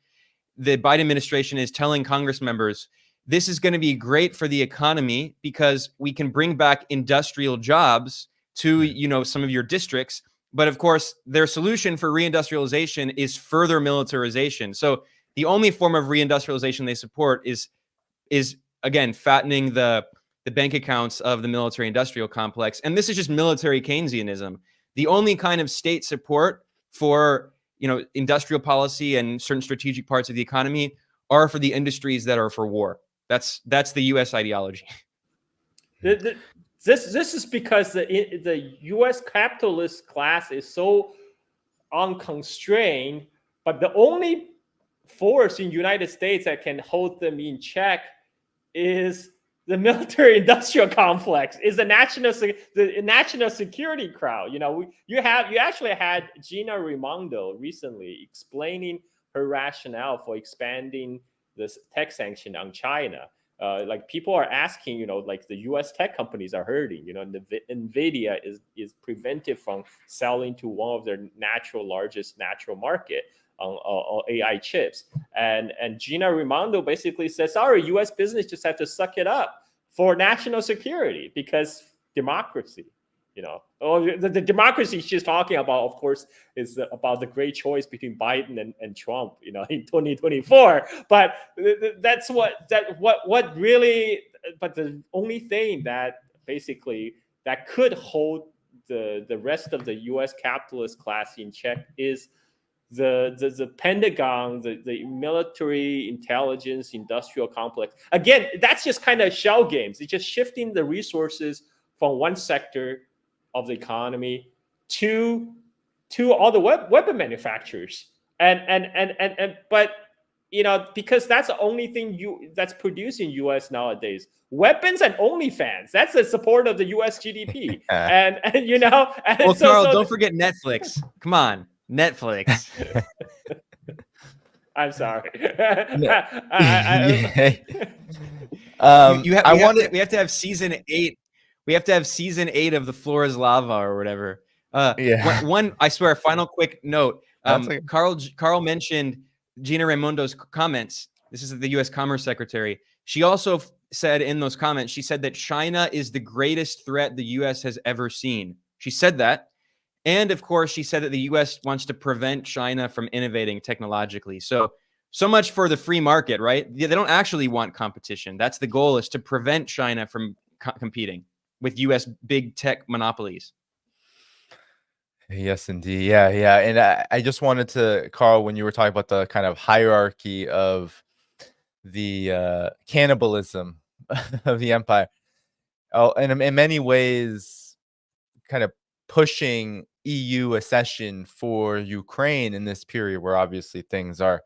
the Biden administration is telling Congress members, this is going to be great for the economy because we can bring back industrial jobs to, some of your districts. But of course, their solution for reindustrialization is further militarization. So the only form of reindustrialization they support is again fattening the bank accounts of the military industrial complex. And this is just military Keynesianism. The only kind of state support for industrial policy and certain strategic parts of the economy are for the industries that are for war. That's the U.S. ideology. This is because the U.S. capitalist class is so unconstrained, but the only force in the United States that can hold them in check is the military-industrial complex, is the national security crowd. You actually had Gina Raimondo recently explaining her rationale for expanding this tech sanction on China. Like people are asking, like the U.S. tech companies are hurting. NVIDIA is prevented from selling to one of their largest natural market on AI chips. And Gina Raimondo basically says, sorry, U.S. business just have to suck it up for national security because democracy. The democracy she's talking about, of course, is about the great choice between Biden and Trump, in 2024. But that's what really. But the only thing that basically that could hold the rest of the U.S. capitalist class in check is the Pentagon, the military intelligence industrial complex. Again, that's just kind of shell games. It's just shifting the resources from one sector of the economy to all the weapon manufacturers, but because that's the only thing that's produced in U.S. nowadays, weapons and OnlyFans. That's the support of the U.S. GDP, and well, Carl, don't forget Netflix. Come on, Netflix. I'm sorry. We have to have season 8. We have to have season 8 of The Floor is Lava or whatever. One, I swear, final quick note. Carl mentioned Gina Raimondo's comments. This is the U.S. Commerce Secretary. She also said in those comments, she said that China is the greatest threat the U.S. has ever seen. She said that. And of course, she said that the U.S. wants to prevent China from innovating technologically. So much for the free market, right? They don't actually want competition. That's the goal, is to prevent China from competing with U.S. big tech monopolies. Yes, indeed. Yeah. And I just wanted to, Carl, when you were talking about the kind of hierarchy of the cannibalism of the empire, and in many ways, kind of pushing EU accession for Ukraine in this period where obviously things are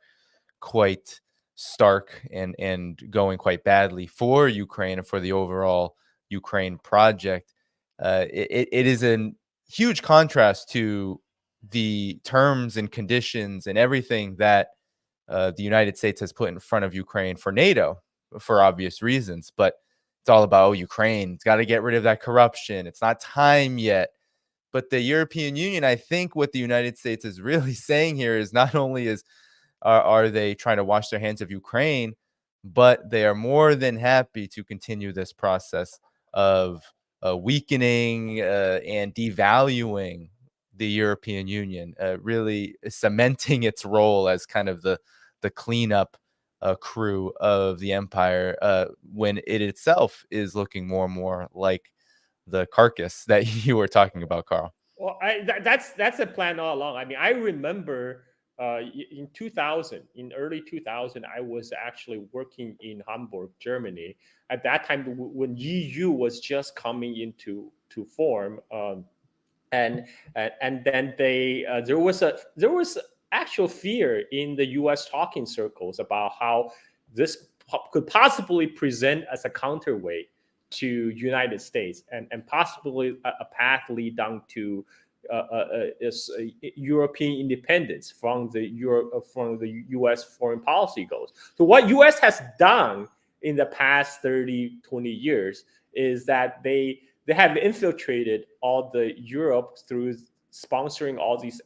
quite stark and going quite badly for Ukraine and for the overall Ukraine project. It is a huge contrast to the terms and conditions and everything that the United States has put in front of Ukraine for NATO for obvious reasons. But it's all about Ukraine. It's got to get rid of that corruption. It's not time yet. But the European Union, I think what the United States is really saying here is not only are they trying to wash their hands of Ukraine, but they are more than happy to continue this process of weakening and devaluing the European Union, really cementing its role as kind of the cleanup crew of the empire when it itself is looking more and more like the carcass that you were talking about, Carl. Well, that's a plan all along. I mean, I remember in 2000, in early 2000, I was actually working in Hamburg, Germany. At that time, when EU was just coming into form, and then there was actual fear in the U.S. talking circles about how this could possibly present as a counterweight to United States and possibly a path lead down to European independence from the U.S. foreign policy goals. So what U.S. has done in the past 30, 20 years is that they have infiltrated all the Europe through sponsoring all these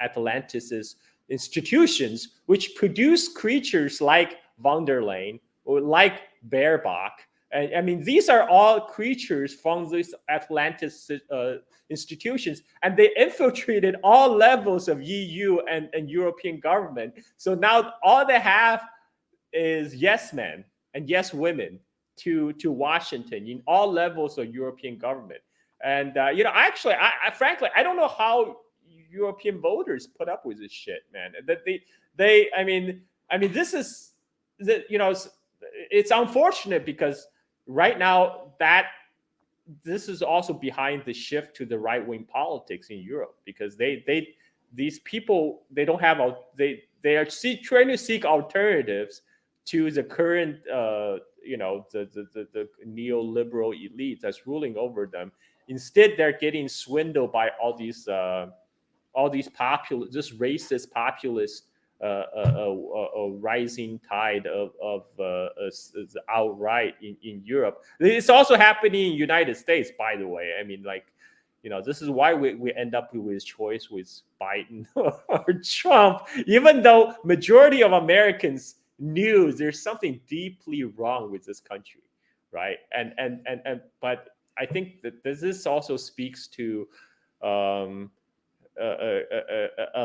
Atlanticist institutions, which produce creatures like von der Leyen or like Baerbock. And I mean, these are all creatures from these Atlantis institutions, and they infiltrated all levels of EU and European government. So now all they have is yes men and yes women to Washington in all levels of European government. And frankly, I don't know how European voters put up with this shit, man. That I mean, this is it's unfortunate because right now that this is also behind the shift to the right-wing politics in Europe, because these people, they don't have they are trying to seek alternatives to the current the neoliberal elite that's ruling over them. Instead, they're getting swindled by all these just racist populist rising tide of outright in Europe. It's also happening in the United States, by the way. I mean, this is why we end up with this choice with Biden or Trump, even though majority of Americans knew there's something deeply wrong with this country, right? But I think that this also speaks to a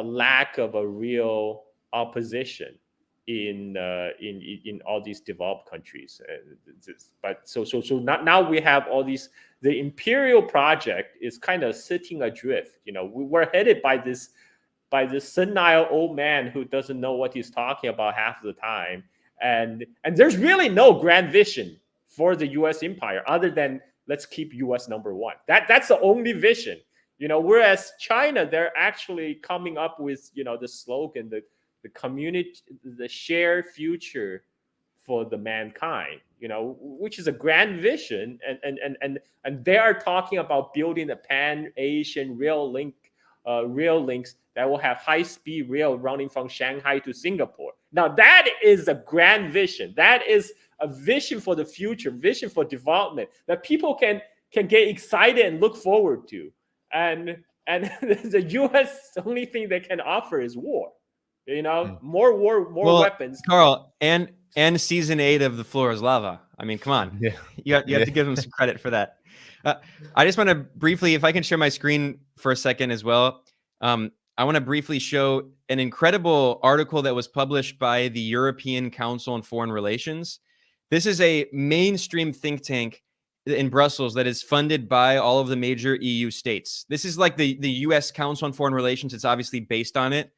lack of a real opposition in all these developed countries. But so now we have all these. The imperial project is kind of sitting adrift. We're headed by this senile old man who doesn't know what he's talking about half the time, and there's really no grand vision for the U.S. empire other than let's keep U.S. number one. That's the only vision. Whereas China, they're actually coming up with the slogan, the community, the shared future for the mankind, which is a grand vision, and they are talking about building a pan-Asian rail links that will have high-speed rail running from Shanghai to Singapore. Now that is a grand vision. That is a vision for the future, vision for development that people can get excited and look forward to. And the U.S. the only thing they can offer is war. More war, more weapons. Carl, and season 8 of The Floor is Lava. I mean, come on. Yeah. You have to give them some credit for that. I just want to briefly, if I can share my screen for a second as well. I want to briefly show an incredible article that was published by the European Council on Foreign Relations. This is a mainstream think tank in Brussels that is funded by all of the major EU states. This is like the US Council on Foreign Relations. It's obviously based on it.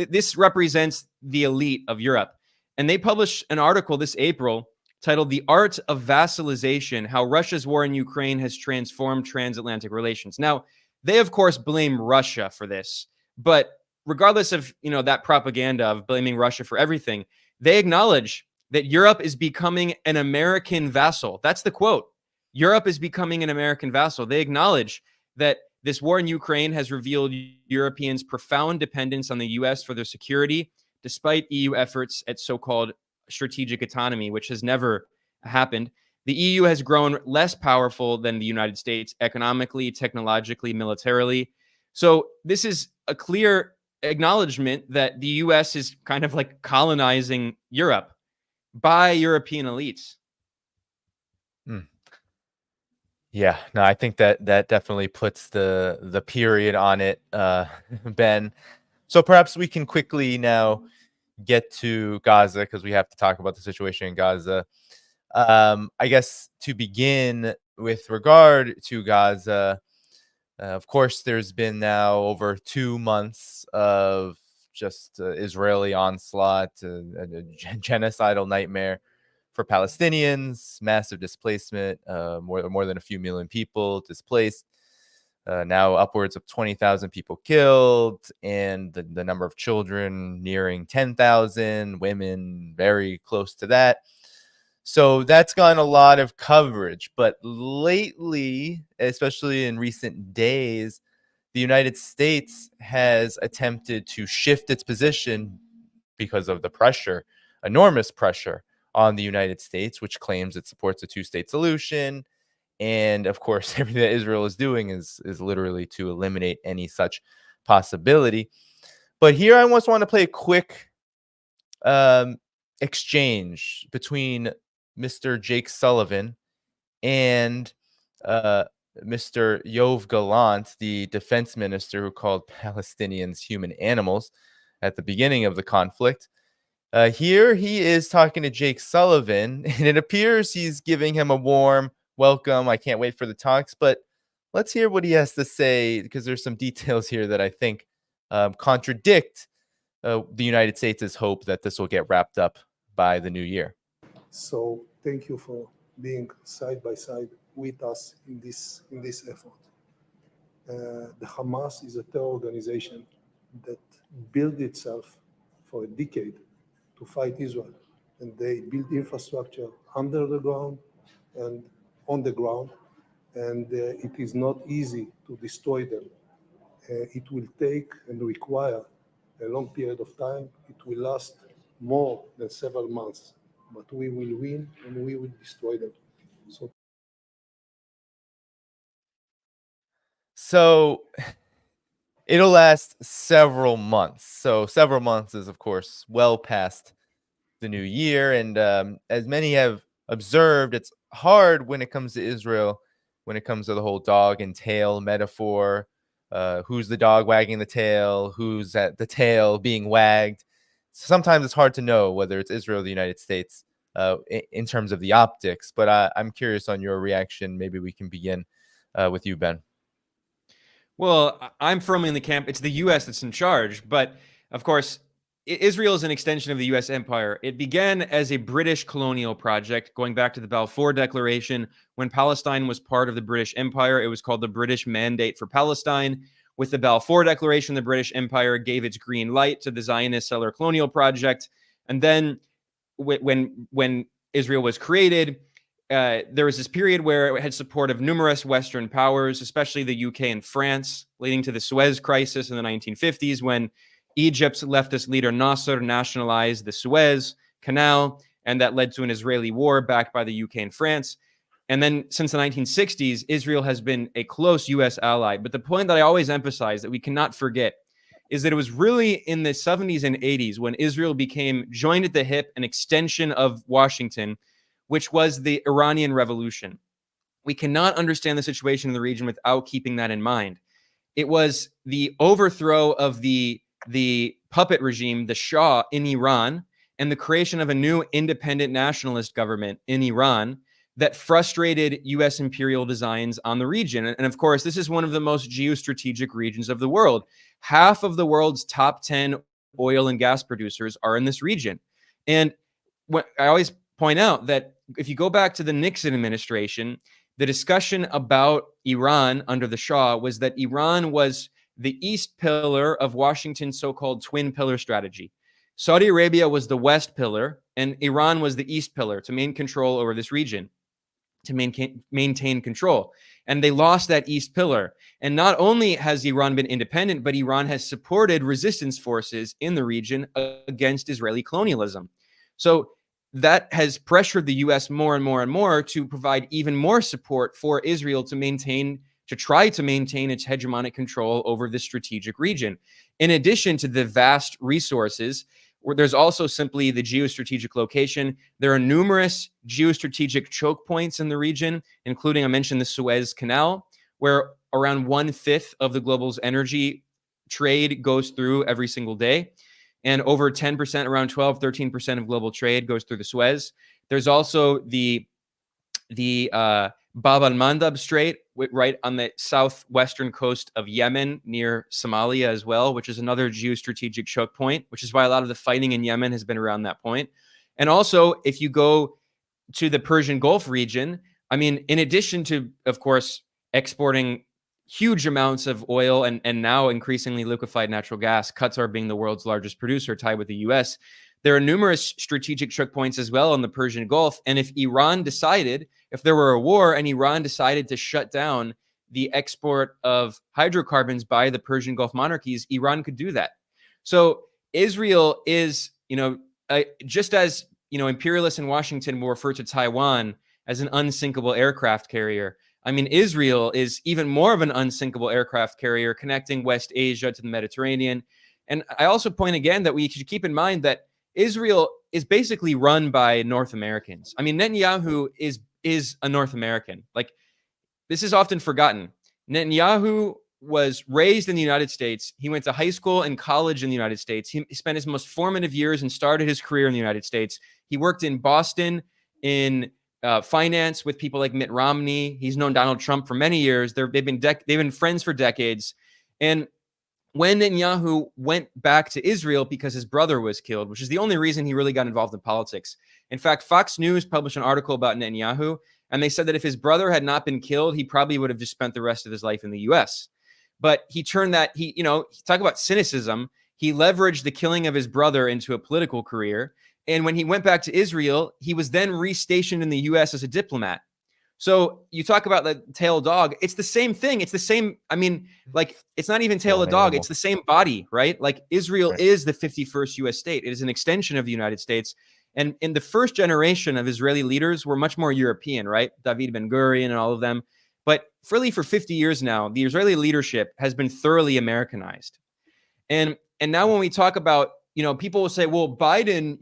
This represents the elite of Europe. And they published an article this April titled "The Art of Vassalization: How Russia's War in Ukraine Has Transformed Transatlantic Relations." Now, they, of course, blame Russia for this. But regardless of that propaganda of blaming Russia for everything, they acknowledge that Europe is becoming an American vassal. That's the quote. Europe is becoming an American vassal. They acknowledge that this war in Ukraine has revealed Europeans' profound dependence on the U.S. for their security, despite EU efforts at so-called strategic autonomy, which has never happened. The EU has grown less powerful than the United States economically, technologically, militarily. So this is a clear acknowledgement that the U.S. is kind of like colonizing Europe by European elites. Yeah, no, I think that definitely puts the period on it, Ben. So perhaps we can quickly now get to Gaza, because we have to talk about the situation in Gaza. I guess to begin with regard to Gaza, of course, there's been now over 2 months of just Israeli onslaught, a genocidal nightmare for Palestinians, massive displacement, more than a few million people displaced. now upwards of 20,000 people killed, and the number of children nearing 10,000, women very close to that. So that's gotten a lot of coverage. But lately, especially in recent days, the United States has attempted to shift its position because of the pressure, enormous pressure on the United States, which claims it supports a two-state solution. And of course, everything that Israel is doing is literally to eliminate any such possibility. But here I just want to play a quick exchange between Mr. Jake Sullivan and Mr. Yoav Galant, the defense minister who called Palestinians human animals at the beginning of the conflict. Here he is talking to Jake Sullivan, and it appears he's giving him a warm welcome. I can't wait for the talks, but let's hear what he has to say, because there's some details here that I think contradict the United States' hope that this will get wrapped up by the new year. So thank you for being side by side with us in this effort. The Hamas is a terror organization that built itself for a decade to fight Israel, and they built infrastructure under the ground and on the ground, and it is not easy to destroy them. It will take and require a long period of time. It will last more than several months, but we will win and we will destroy them. So it'll last several months. So several months is, of course, well past the new year. And as many have observed, it's hard when it comes to Israel, when it comes to the whole dog and tail metaphor. Who's the dog wagging the tail? Who's at the tail being wagged? Sometimes it's hard to know whether it's Israel or the United States in terms of the optics. But I'm curious on your reaction. Maybe we can begin with you, Ben. Well, I'm firmly in the camp. It's the U.S. that's in charge. But of course, Israel is an extension of the U.S. empire. It began as a British colonial project, going back to the Balfour Declaration. When Palestine was part of the British Empire, it was called the British Mandate for Palestine. With the Balfour Declaration, the British Empire gave its green light to the Zionist settler colonial project. And then when Israel was created, there was this period where it had support of numerous Western powers, especially the UK and France, leading to the Suez Crisis in the 1950s, when Egypt's leftist leader Nasser nationalized the Suez Canal, and that led to an Israeli war backed by the UK and France. And then since the 1960s, Israel has been a close U.S. ally. But the point that I always emphasize that we cannot forget is that it was really in the 70s and 80s when Israel became joined at the hip, an extension of Washington, which was the Iranian Revolution. We cannot understand the situation in the region without keeping that in mind. It was the overthrow of the puppet regime, the Shah in Iran, and the creation of a new independent nationalist government in Iran that frustrated U.S. imperial designs on the region. And of course, this is one of the most geostrategic regions of the world. Half of the world's top 10 oil and gas producers are in this region. And what I always point out that if you go back to the Nixon administration, the discussion about Iran under the Shah was that Iran was the East pillar of Washington's so-called twin pillar strategy. Saudi Arabia was the West pillar, and Iran was the East pillar to maintain control over this region, to maintain control. And they lost that East pillar. And not only has Iran been independent, but Iran has supported resistance forces in the region against Israeli colonialism. So that has pressured the U.S. more and more and more to provide even more support for Israel to try to maintain its hegemonic control over this strategic region. In addition to the vast resources, where there's also simply the geostrategic location. There are numerous geostrategic choke points in the region, including, I mentioned, the Suez Canal, where around 1/5 of the global's energy trade goes through every single day. And over 10%, around 12, 13% of global trade goes through the Suez. There's also the Bab al-Mandab Strait, right on the southwestern coast of Yemen, near Somalia as well, which is another geostrategic choke point, which is why a lot of the fighting in Yemen has been around that point. And also, if you go to the Persian Gulf region, I mean, in addition to, of course, exporting huge amounts of oil and now increasingly liquefied natural gas, Qatar being the world's largest producer, tied with the US. There are numerous strategic choke points as well in the Persian Gulf. And if there were a war and Iran decided to shut down the export of hydrocarbons by the Persian Gulf monarchies, Iran could do that. So Israel is, just as, imperialists in Washington will refer to Taiwan as an unsinkable aircraft carrier. I mean, Israel is even more of an unsinkable aircraft carrier connecting West Asia to the Mediterranean. And I also point again that we should keep in mind that Israel is basically run by North Americans. I mean, Netanyahu is a North American. Like, this is often forgotten. Netanyahu was raised in the United States. He went to high school and college in the United States. He spent his most formative years and started his career in the United States. He worked in Boston in finance with people like Mitt Romney. He's known Donald Trump for many years. They've been friends for decades. And when Netanyahu went back to Israel because his brother was killed, which is the only reason he really got involved in politics. In fact, Fox News published an article about Netanyahu, and they said that if his brother had not been killed, he probably would have just spent the rest of his life in the U.S. But he turned that, talk about cynicism. He leveraged the killing of his brother into a political career. And when he went back to Israel, he was then restationed in the U.S. as a diplomat. So you talk about the tail dog. It's the same thing. It's the same. I mean, like, it's not even tail of dog. It's the same body, right? Like, Israel is the 51st U.S. state. It is an extension of the United States. And in the first generation of Israeli leaders were much more European, right? David Ben-Gurion and all of them. But really, for 50 years now, the Israeli leadership has been thoroughly Americanized. And now when we talk about, people will say, well, Biden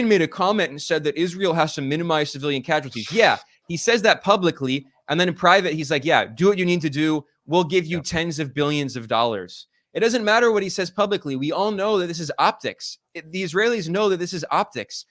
made a comment and said that Israel has to minimize civilian casualties. Yeah, he says that publicly. And then in private, he's like, yeah, do what you need to do. We'll give you tens of billions of dollars. It doesn't matter what he says publicly. We all know that this is optics. The Israelis know that this is optics.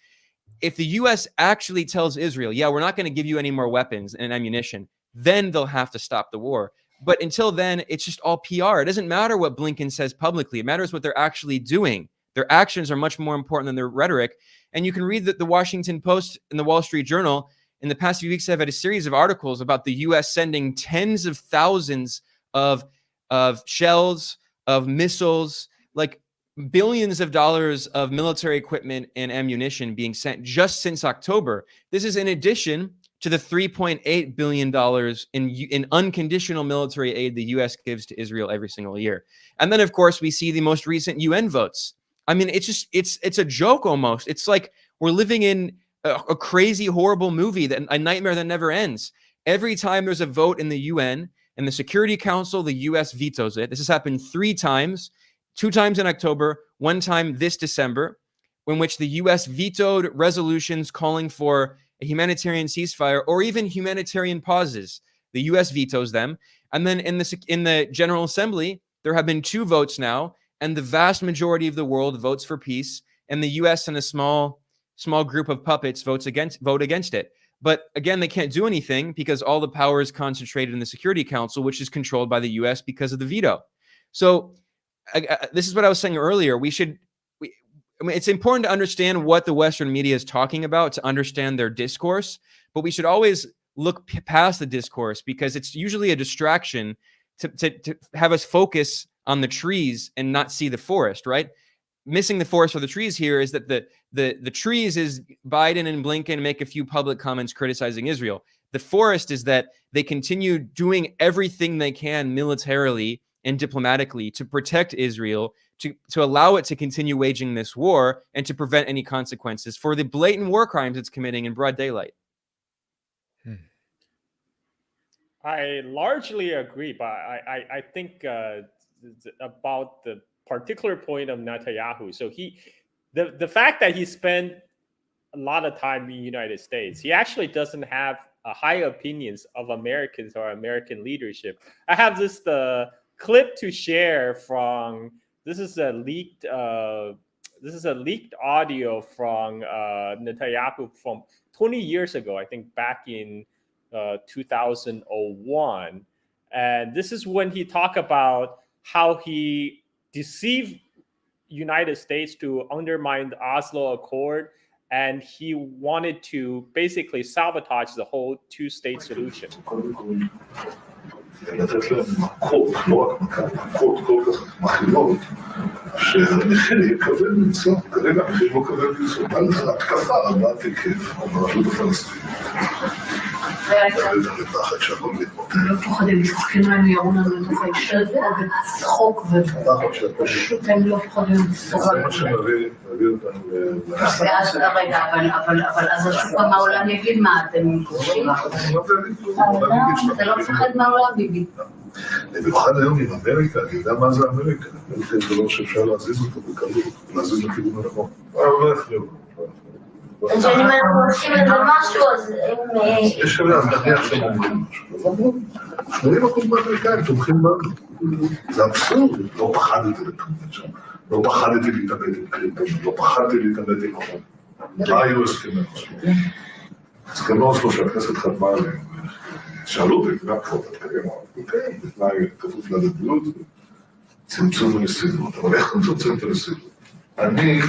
If the U.S. actually tells Israel, yeah, we're not going to give you any more weapons and ammunition, then they'll have to stop the war. But until then, it's just all PR. It doesn't matter what Blinken says publicly. It matters what they're actually doing. Their actions are much more important than their rhetoric. And you can read that the Washington Post and the Wall Street Journal in the past few weeks have had a series of articles about the U.S. sending tens of thousands of shells, of missiles, like billions of dollars of military equipment and ammunition being sent just since October. This is in addition to the $3.8 billion in unconditional military aid the U.S. gives to Israel every single year. And then, of course, we see the most recent UN votes. I mean, it's a joke almost. It's like we're living in a crazy, horrible movie, a nightmare that never ends. Every time there's a vote in the UN and the Security Council, the U.S. vetoes it. This has happened 3 times, 2 times in October, 1 time this December, in which the U.S. vetoed resolutions calling for a humanitarian ceasefire or even humanitarian pauses. The U.S. vetoes them. And then in the General Assembly, there have been 2 votes now, and the vast majority of the world votes for peace, and the U.S. and a small group of puppets vote against it. But again, they can't do anything because all the power is concentrated in the Security Council, which is controlled by the U.S. because of the veto. So this is what I was saying earlier. It's important to understand what the Western media is talking about to understand their discourse, but we should always look past the discourse because it's usually a distraction to have us focus on the trees and not see the forest, right? Missing the forest for the trees here is that the trees is Biden and Blinken make a few public comments criticizing Israel. The forest is that they continue doing everything they can militarily and diplomatically to protect Israel, to allow it to continue waging this war and to prevent any consequences for the blatant war crimes it's committing in broad daylight. I largely agree, but I think about the particular point of Netanyahu. So the fact that he spent a lot of time in the United States, he actually doesn't have high opinions of Americans or American leadership. I have this clip to share from. This is a leaked audio from Netanyahu from 20 years ago. I think back in 2001, and this is when he talked about how he deceived United States to undermine the Oslo Accord, and he wanted to basically sabotage the whole 2-state solution. לתת להם מכות, לא רק מכות כל כך מכילות, שהמחיר יהיה כבד למצוא, כרגע המחיר לא כבד למצוא, על התקפה רבת היקף על הרשות הפלסטינית. לא פוחדים, משחקים להם יראו לנו את הפיישל וצחוק ופשוט הם לא פוחדים לצחוק. זה מה שמביא אותנו רגע, אבל אז השוק מהעולם יגיד מה, אתם קוראים? אתה לא מפחד מהעולם, ביבי. במיוחד היום עם אמריקה, אני יודע מה זה אמריקה. אמריקה זה דבר שאפשר להזיז אותו בקלות, להזיז לכיוון הנכון. לא יחליו. אז אם אנחנו עושים את זה משהו, אז הם... יש כאלה, אז נניח שהם אומרים משהו. 80% מהאמריקאים תומכים בנו. זה אבסורד, לא פחדתי להתאבד שם. לא פחדתי להתאבד עם קריפטון, לא פחדתי להתאבד עם הון. מה היו הסכמי אוסלו? הסכמי אוסלו שהכנסת חתמה עליהם. שאלו אותי, גם כבר תתקדם, אוקיי, בתנאי כפוף להדדיות, צמצום הנסיבות. אבל איך נצמצם את הנסיבות? אני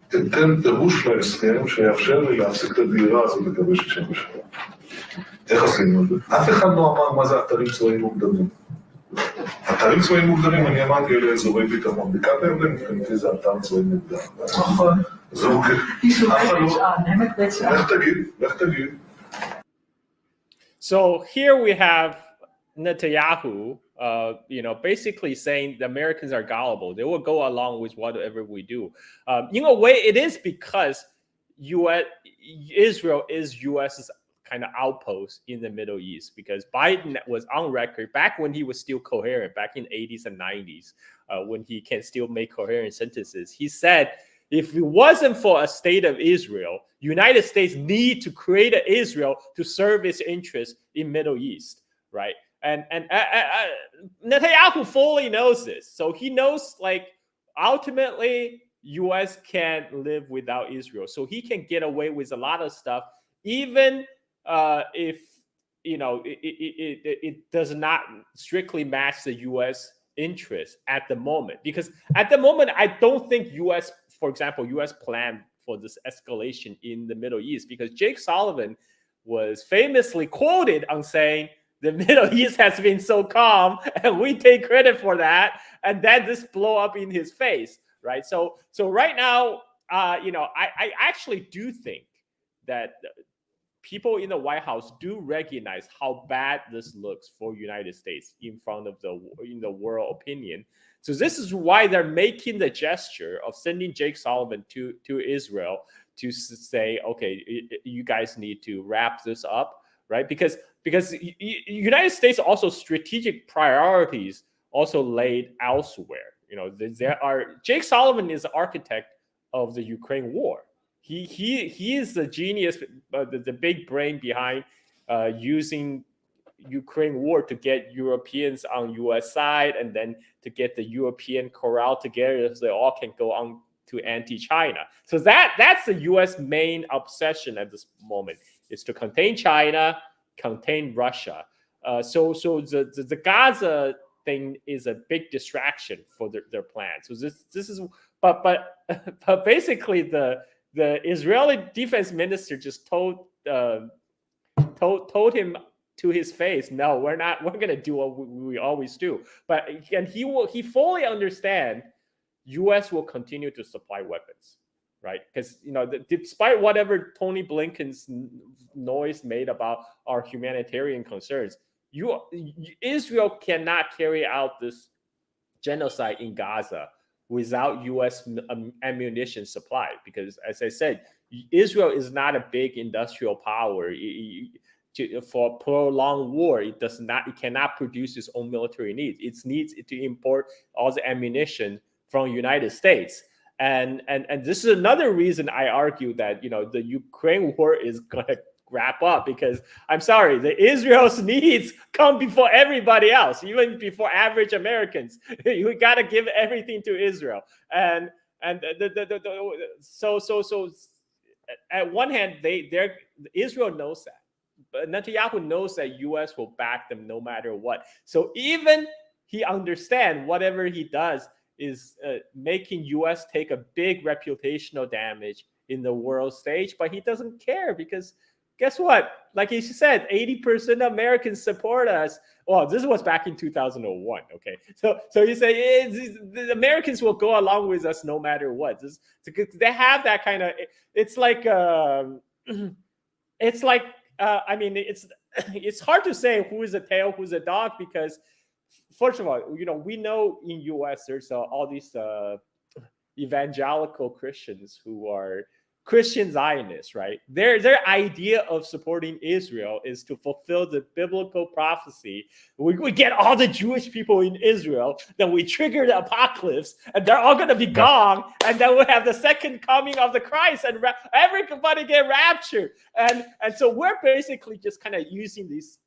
אתן פירוש להסכם שיאפשר לי להפסיק את הדהירה הזאת לגבי 67. איך עשינו את זה? אף אחד לא אמר מה זה אתרים צבאיים מוקדמים. אתרים צבאיים מוקדמים, אני אמרתי אלה אזורי ביטחון. בקעת הירדן, מבחינתי זה אתר צבאי מוקדם. זה אוקיי. לך תגיד. So here we have Netanyahu, basically saying the Americans are gullible. They will go along with whatever we do. In a way, it is because Israel is U.S.'s kind of outpost in the Middle East, because Biden was on record back when he was still coherent, back in 80s and 90s, when he can still make coherent sentences. He said, if it wasn't for a state of Israel, United States need to create an Israel to serve its interests in Middle East, right? And Netanyahu fully knows this. So he knows, like, ultimately, U.S. can't live without Israel. So he can get away with a lot of stuff, even if, it does not strictly match the U.S. interest at the moment. Because at the moment, I don't think U.S., for example, U.S. planned for this escalation in the Middle East, because Jake Sullivan was famously quoted on saying, the Middle East has been so calm, and we take credit for that, and then this blow up in his face, right? So right now, I actually do think that people in the White House do recognize how bad this looks for United States in front of the world opinion. So this is why they're making the gesture of sending Jake Sullivan to Israel to say, okay, you guys need to wrap this up, right? Because United States also strategic priorities also laid elsewhere. Jake Sullivan is the architect of the Ukraine war. He is the genius, the big brain behind using Ukraine war to get Europeans on U.S. side, and then to get the European corral together so they all can go on to anti-China. So that's the U.S. main obsession at this moment, is to contain China, contain Russia. So the Gaza thing is a big distraction for their plan. So this is, but basically the Israeli defense minister just told him to his face, no, we're going to do what we always do. But he fully understand U.S. will continue to supply weapons, right? Because, despite whatever Tony Blinken's noise made about our humanitarian concerns, Israel cannot carry out this genocide in Gaza without U.S. ammunition supply. Because, as I said, Israel is not a big industrial power. For a prolonged war, it cannot produce its own military needs. It needs to import all the ammunition from the United States. And this is another reason I argue that, the Ukraine war is going to wrap up, because I'm sorry, the Israel's needs come before everybody else, even before average Americans. We got to give everything to Israel. And so at one hand, Israel knows that. But Netanyahu knows that U.S. will back them no matter what. So even he understands whatever he does is making U.S. take a big reputational damage in the world stage, but he doesn't care because guess what? Like he said, 80% of Americans support us. Well, this was back in 2001. Okay, so you say the Americans will go along with us no matter what. They have that kind of. It's like it's like I mean, it's hard to say who is a tail, who's a dog, because first of all, we know in US there's all these evangelical Christians who are Christian Zionists, right? Their idea of supporting Israel is to fulfill the biblical prophecy. We get all the Jewish people in Israel, then we trigger the apocalypse, and they're all going to be gone, and then we'll have the second coming of the Christ, and everybody get raptured. And so we're basically just kind of using these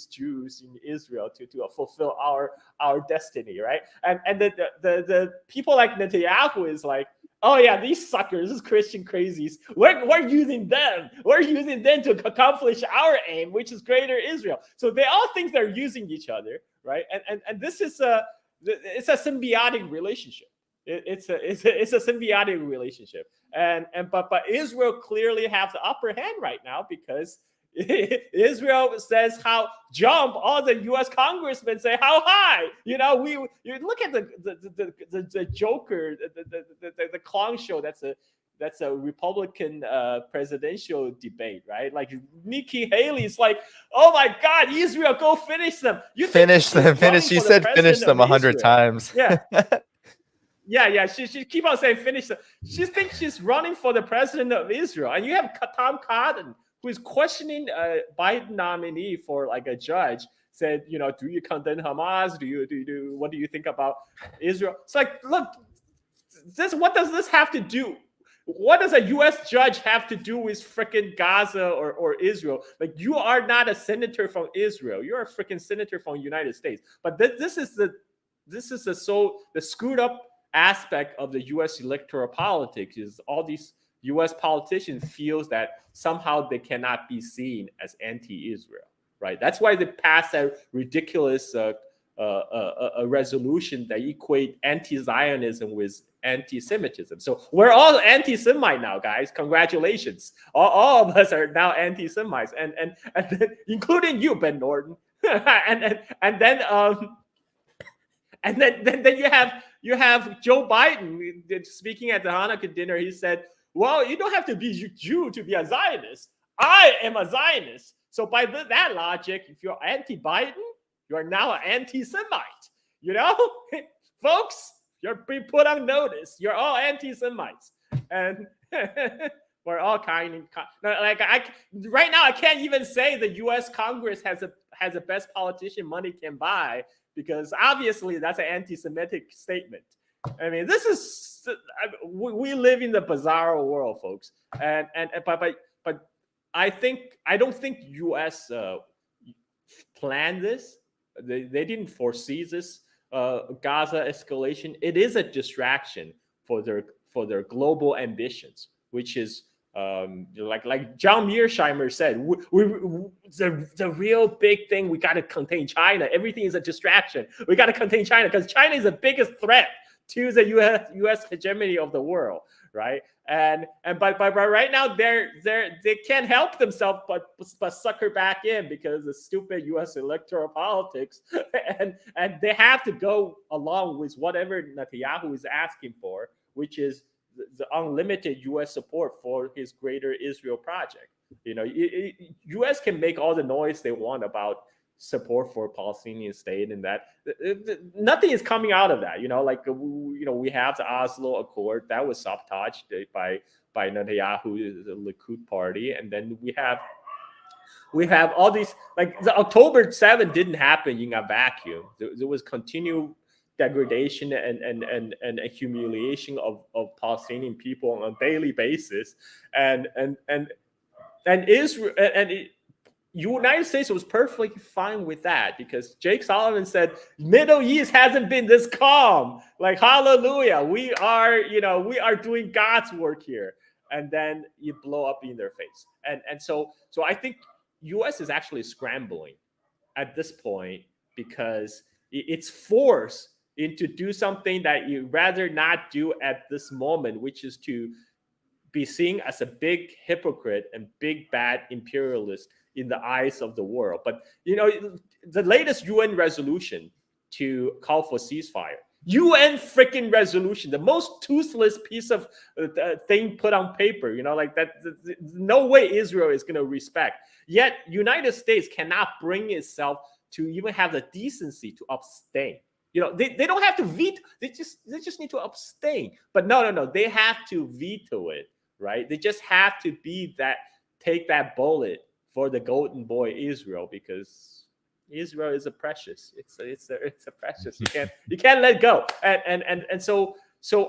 Jews in Israel to fulfill our destiny, right? And the people like Netanyahu is like, oh yeah, these suckers, these Christian crazies, we're using them. We're using them to accomplish our aim, which is greater Israel. So they all think they're using each other, right? And this is it's a symbiotic relationship. It's a symbiotic relationship. But Israel clearly have the upper hand right now because Israel says how jump, all the U.S. congressmen say how high. You look at the Joker, the clown show. That's a Republican presidential debate, right? Like Nikki Haley's like, oh my God, Israel, go finish them. Finish them. She said finish them 100 times. Yeah. Yeah. She keep on saying finish them. She thinks she's running for the president of Israel, and you have Tom Cotton, who is questioning a Biden nominee for like a judge, said, do you condemn Hamas? What do you think about Israel? It's like, look, what does this have to do? What does a U.S. judge have to do with freaking Gaza or Israel? Like, you are not a senator from Israel. You're a freaking senator from the United States. But this is the screwed up aspect of the U.S. electoral politics, is all these U.S. politicians feels that somehow they cannot be seen as anti-Israel, right? That's why they passed a ridiculous a resolution that equate anti-Zionism with anti-Semitism. So we're all anti-Semite now, guys. Congratulations. All of us are now anti-Semites, and then, including you, Ben Norton. and then you have Joe Biden speaking at the Hanukkah dinner. He said, well, you don't have to be a Jew to be a Zionist. I am a Zionist. So by that logic, if you're anti-Biden, you're now an anti-Semite. Folks, you're being put on notice. You're all anti-Semites. And we're all right now, I can't even say the U.S. Congress has the best politician money can buy, because obviously that's an anti-Semitic statement. I mean, we live in the bizarre world, folks, but I don't think U.S. planned this. They didn't foresee this Gaza escalation. It is a distraction for their global ambitions, which is like John Mearsheimer said, the real big thing, we got to contain China. Everything is a distraction. We got to contain China because China is the biggest threat to the U.S. hegemony of the world, right? But right now they can't help themselves but sucker back in because of the stupid U.S. electoral politics, and they have to go along with whatever Netanyahu is asking for, which is the unlimited U.S. support for his greater Israel project. U.S. can make all the noise they want about support for Palestinian state, and that nothing is coming out of that. We have the Oslo Accord that was sabotaged by Netanyahu, the Likud party, and then we have all these, like the October 7th didn't happen in a vacuum. There was continued degradation and humiliation of Palestinian people on a daily basis, and Israel and United States was perfectly fine with that, because Jake Sullivan said Middle East hasn't been this calm. Like, hallelujah, we are doing God's work here, and then you blow up in their face. And so I think U.S. is actually scrambling at this point because it's forced into do something that you rather not do at this moment, which is to be seen as a big hypocrite and big bad imperialist in the eyes of the world. But the latest UN resolution to call for ceasefire, UN freaking resolution, the most toothless piece of thing put on paper, like that, no way Israel is going to respect. Yet United States cannot bring itself to even have the decency to abstain. They don't have to veto. They just need to abstain. But no, they have to veto it, right? They just have to take that bullet for the golden boy Israel, because Israel is a precious. It's a precious. You can't let go. And so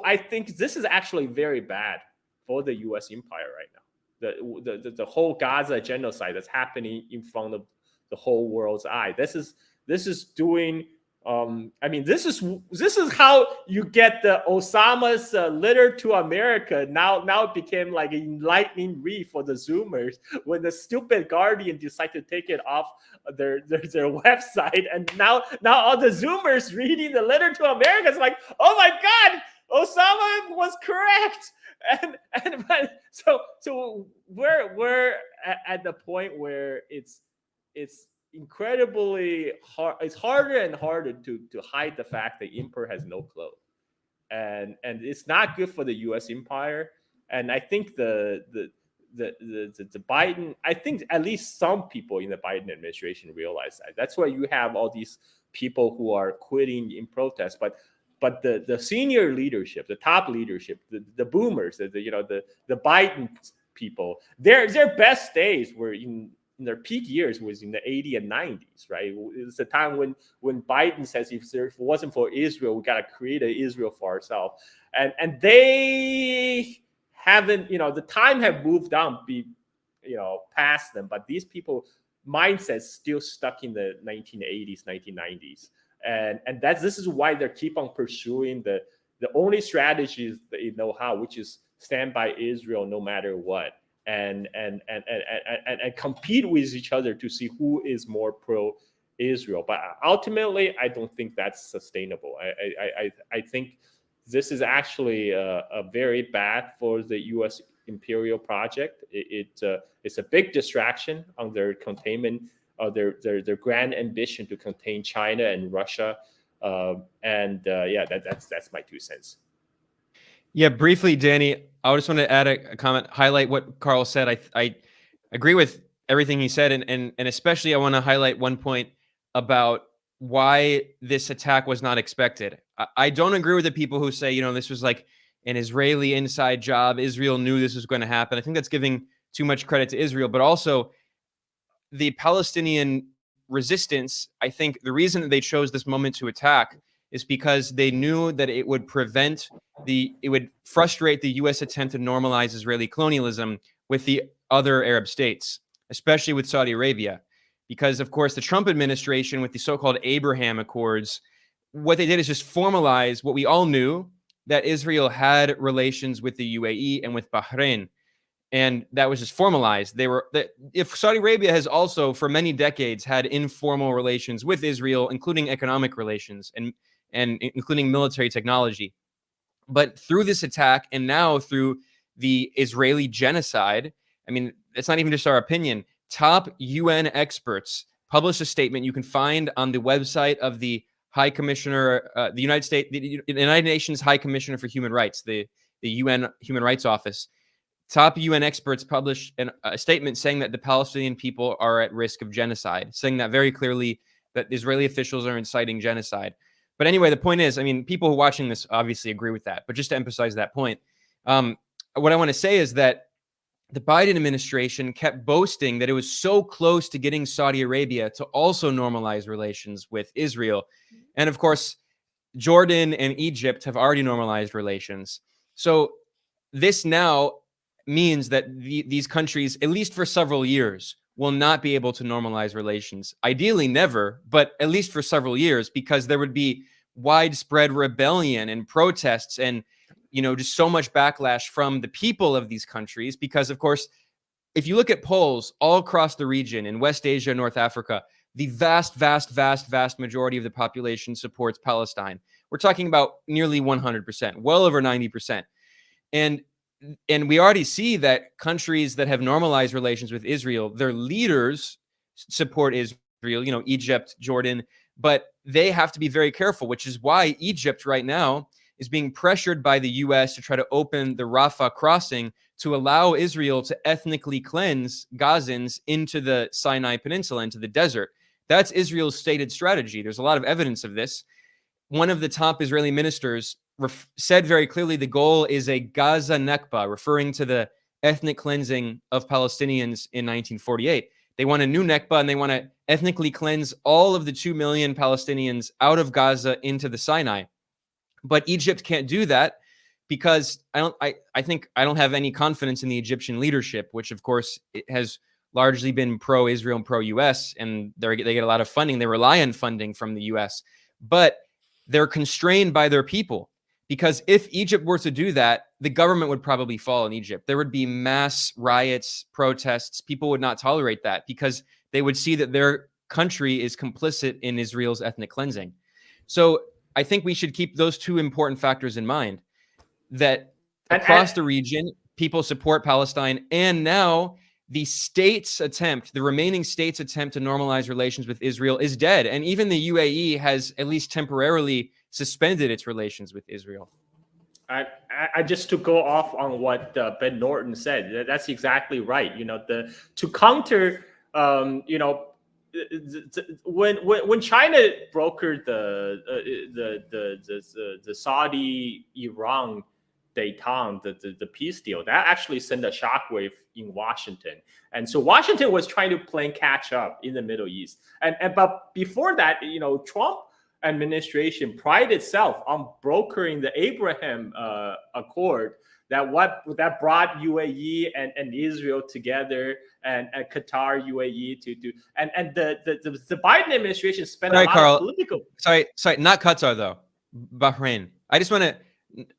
I think this is actually very bad for the U.S. empire right now. The whole Gaza genocide that's happening in front of the whole world's eye. This is doing. This is how you get the Osama's letter to America. Now it became like a lightning read for the Zoomers when the stupid Guardian decided to take it off their website, and now all the Zoomers reading the letter to America is like, oh my God, Osama was correct. So we're at the point where it's incredibly hard. It's harder and harder to hide the fact that Empire has no clothes, and it's not good for the U.S. empire. And I think the Biden, I think at least some people in the Biden administration realize that. That's why you have all these people who are quitting in protest, but the senior leadership, the top leadership, the boomers, the Biden people, their best days were in their peak years was in the 80s and 90s, right? It was the time when Biden says, if it wasn't for Israel, we got to create an Israel for ourselves. And they haven't, the time have moved on, past them, but these people mindsets still stuck in the 1980s, 1990s. And this is why they keep on pursuing the only strategies that they know how, which is stand by Israel no matter what. And compete with each other to see who is more pro-Israel. But ultimately, I don't think that's sustainable. I think this is actually a very bad for the U.S. imperial project. It's a big distraction on their containment, their grand ambition to contain China and Russia. That's my 2 cents. Yeah, briefly, Danny, I just want to add a comment, highlight what Carl said. I agree with everything he said, and especially I want to highlight one point about why this attack was not expected. I don't agree with the people who say, this was like an Israeli inside job. Israel knew this was going to happen. I think that's giving too much credit to Israel, but also the Palestinian resistance. I think the reason that they chose this moment to attack is because they knew that it would frustrate the U.S. attempt to normalize Israeli colonialism with the other Arab states, especially with Saudi Arabia. Because, of course, the Trump administration with the so-called Abraham Accords, what they did is just formalize what we all knew, that Israel had relations with the UAE and with Bahrain. And that was just formalized. If Saudi Arabia has also, for many decades, had informal relations with Israel, including economic relations and including military technology. But through this attack, and now through the Israeli genocide, it's not even just our opinion. Top UN experts published a statement you can find on the website of the High Commissioner, the United Nations High Commissioner for Human Rights, the UN Human Rights Office. Top UN experts published a statement saying that the Palestinian people are at risk of genocide, saying that very clearly, that Israeli officials are inciting genocide. But anyway, the point is, people who are watching this obviously agree with that. But just to emphasize that point, what I want to say is that the Biden administration kept boasting that it was so close to getting Saudi Arabia to also normalize relations with Israel. And of course, Jordan and Egypt have already normalized relations. So this now means that these countries, at least for several years, will not be able to normalize relations. Ideally, never, but at least for several years, because there would be widespread rebellion and protests and, just so much backlash from the people of these countries. Because, of course, if you look at polls all across the region in West Asia, North Africa, the vast majority of the population supports Palestine. We're talking about nearly 100%, well over 90%. And and we already see that countries that have normalized relations with Israel, their leaders support Israel, Egypt, Jordan, but they have to be very careful, which is why Egypt right now is being pressured by the US to try to open the Rafah crossing to allow Israel to ethnically cleanse Gazans into the Sinai Peninsula, into the desert. That's Israel's stated strategy. There's a lot of evidence of this. One of the top Israeli ministers said very clearly the goal is a Gaza Nakba, referring to the ethnic cleansing of Palestinians in 1948. They want a new Nakba, and they want to ethnically cleanse all of the 2 million Palestinians out of Gaza into the Sinai. But Egypt can't do that because I don't have any confidence in the Egyptian leadership, which of course it has largely been pro-Israel and pro-US, and they get a lot of funding. They rely on funding from the US, but they're constrained by their people. Because if Egypt were to do that, the government would probably fall in Egypt. There would be mass riots, protests. People would not tolerate that because they would see that their country is complicit in Israel's ethnic cleansing. So I think we should keep those two important factors in mind, that across the region, people support Palestine, and now the remaining state's attempt to normalize relations with Israel is dead. And even the UAE has at least temporarily suspended its relations with Israel. I just to go off on what Ben Norton said, that's exactly right. To counter, when China brokered the Saudi-Iran détente, the peace deal, that actually sent a shockwave in Washington, and so Washington was trying to play catch up in the Middle East, but before that, Trump administration prided itself on brokering the Abraham Accord that brought UAE and Israel together, and Qatar, UAE and the Biden administration spent a lot of political. Sorry, not Qatar though, Bahrain. I just want to.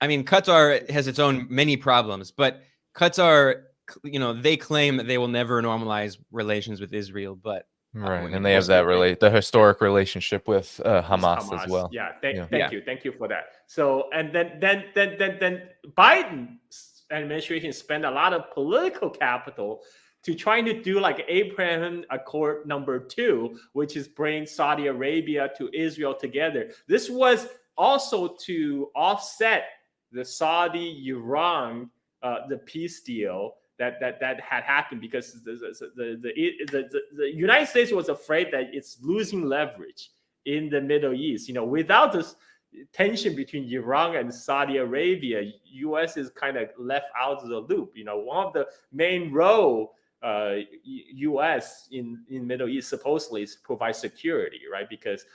I mean, Qatar has its own many problems, but Qatar, they claim that they will never normalize relations with Israel, but right, and they have the historic relationship with Hamas as well. Yeah, thank you for that. So, and then Biden's administration spent a lot of political capital to trying to do like Abraham Accord number 2, which is bring Saudi Arabia to Israel together. This was also to offset the Saudi-Iran the peace deal that had happened, because the United States was afraid that it's losing leverage in the Middle East. Without this tension between Iran and Saudi Arabia, U.S. is kind of left out of the loop. One of the main role U.S. in Middle East supposedly is provide security, right? Because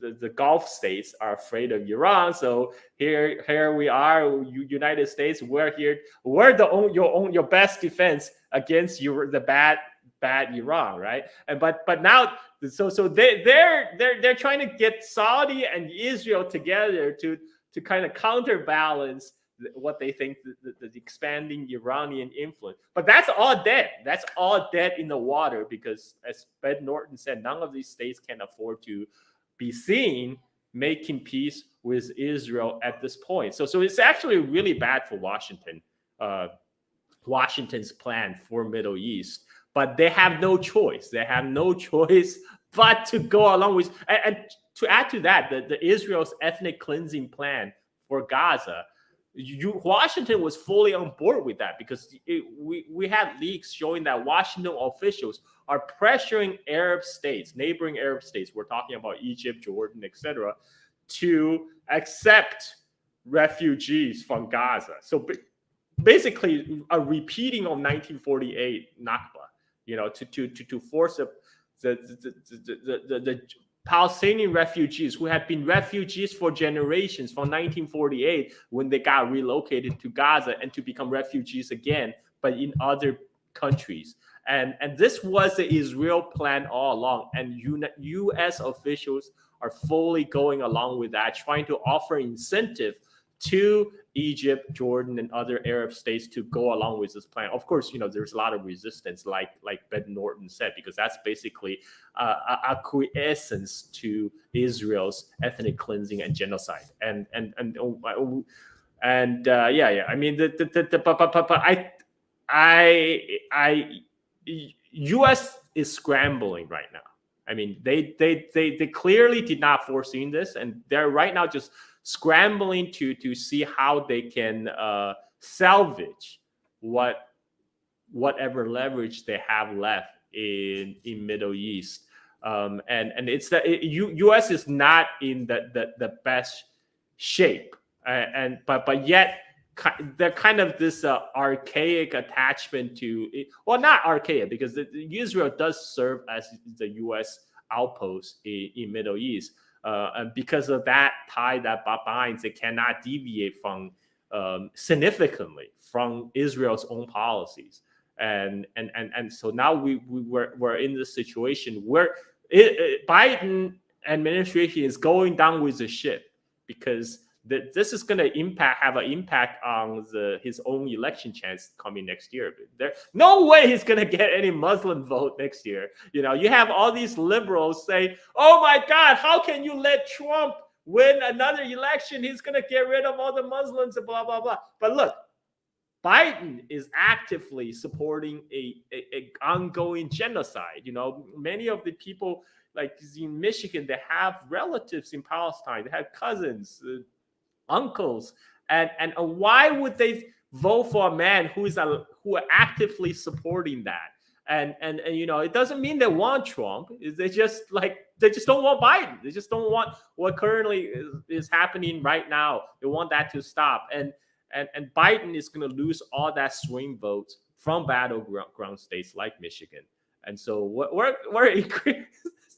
the Gulf states are afraid of Iran, so here we are, United States. We're here. We're your best defense against the bad Iran, right? And but now, so they're trying to get Saudi and Israel together to kind of counterbalance what they think the expanding Iranian influence. But that's all dead. That's all dead in the water, because as Ben Norton said, none of these states can afford to be seen making peace with Israel at this point. So it's actually really bad for Washington, Washington's plan for Middle East. But they have no choice. They have no choice but to go along with, and to add to that, the Israel's ethnic cleansing plan for Gaza. Washington was fully on board with that, because we had leaks showing that Washington officials are pressuring Arab states, neighboring Arab states, we're talking about Egypt, Jordan, etc., to accept refugees from Gaza. So basically a repeating of 1948 Nakba, to force the Palestinian refugees who had been refugees for generations from 1948 when they got relocated to Gaza, and to become refugees again, but in other countries. And this was the Israel plan all along. And U.S. officials are fully going along with that, trying to offer incentive to Egypt, Jordan, and other Arab states to go along with this plan. Of course, there's a lot of resistance, like Ben Norton said, because that's basically acquiescence to Israel's ethnic cleansing and genocide. And And yeah. I mean, U.S. is scrambling right now. I mean, they clearly did not foresee this, and they're right now just scrambling to see how they can salvage whatever leverage they have left in Middle East. And it's that U.S. is not in the best shape, but yet they're kind of this archaic attachment to it. Well, not archaic, because Israel does serve as the U.S. outpost in Middle East, and because of that tie that binds, it cannot deviate from significantly from Israel's own policies. And so now we're in this situation where Biden administration is going down with the ship, because this is going to have an impact on his own election chance coming next year. There's no way he's going to get any Muslim vote next year. You know, you have all these liberals say, "Oh my God, how can you let Trump win another election? He's going to get rid of all the Muslims and blah blah blah." But look, Biden is actively supporting a ongoing genocide. You know, many of the people, like in Michigan, they have relatives in Palestine, they have cousins, uncles, and why would they vote for a man who are actively supporting that? And you know, it doesn't mean they want Trump. They just don't want Biden. They just don't want what currently is happening right now. They want that to stop. And Biden is going to lose all that swing votes from battleground states like Michigan. And so we're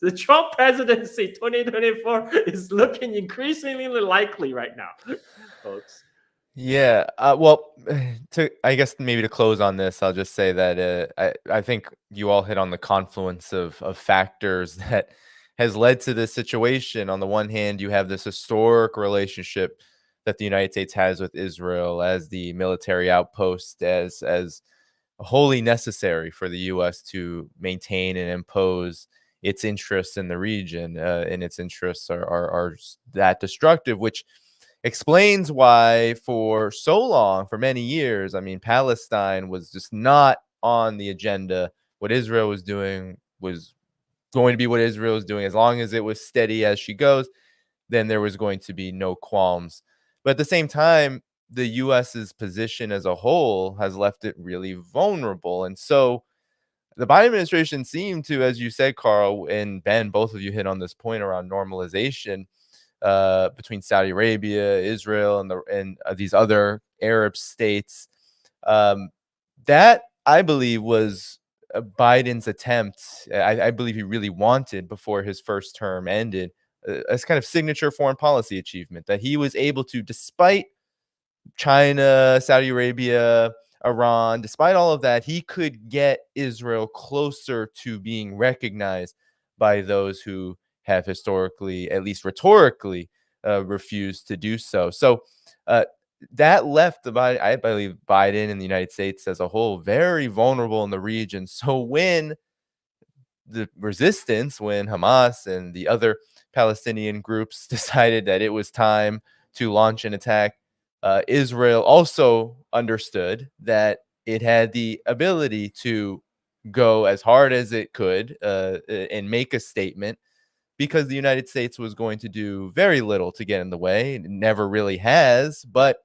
the Trump presidency 2024 is looking increasingly likely right now, folks. Yeah. Well, I guess maybe to close on this, I'll just say that I think you all hit on the confluence of factors that has led to this situation. On the one hand, you have this historic relationship that the United States has with Israel as the military outpost, as wholly necessary for the U.S. to maintain and impose its interests in the region, and its interests are that destructive, which explains why for so long, for many years, I mean, Palestine was just not on the agenda. What Israel was doing was going to be what Israel was doing. As long as it was steady as she goes, then there was going to be no qualms. But at the same time, the U.S.'s position as a whole has left it really vulnerable. And so the Biden administration seemed to, as you said, Carl and Ben, both of you hit on this point around normalization between Saudi Arabia, Israel, and these other Arab states. That, I believe, was Biden's attempt. I believe he really wanted, before his first term ended, as kind of signature foreign policy achievement, that he was able to, despite China, Saudi Arabia, Iran, despite all of that, he could get Israel closer to being recognized by those who have historically, at least rhetorically, refused to do so. So that left I believe Biden and the United States as a whole very vulnerable in the region. So when the resistance, when Hamas and the other Palestinian groups decided that it was time to launch an attack, Israel also understood that it had the ability to go as hard as it could and make a statement, because the United States was going to do very little to get in the way. It never really has, but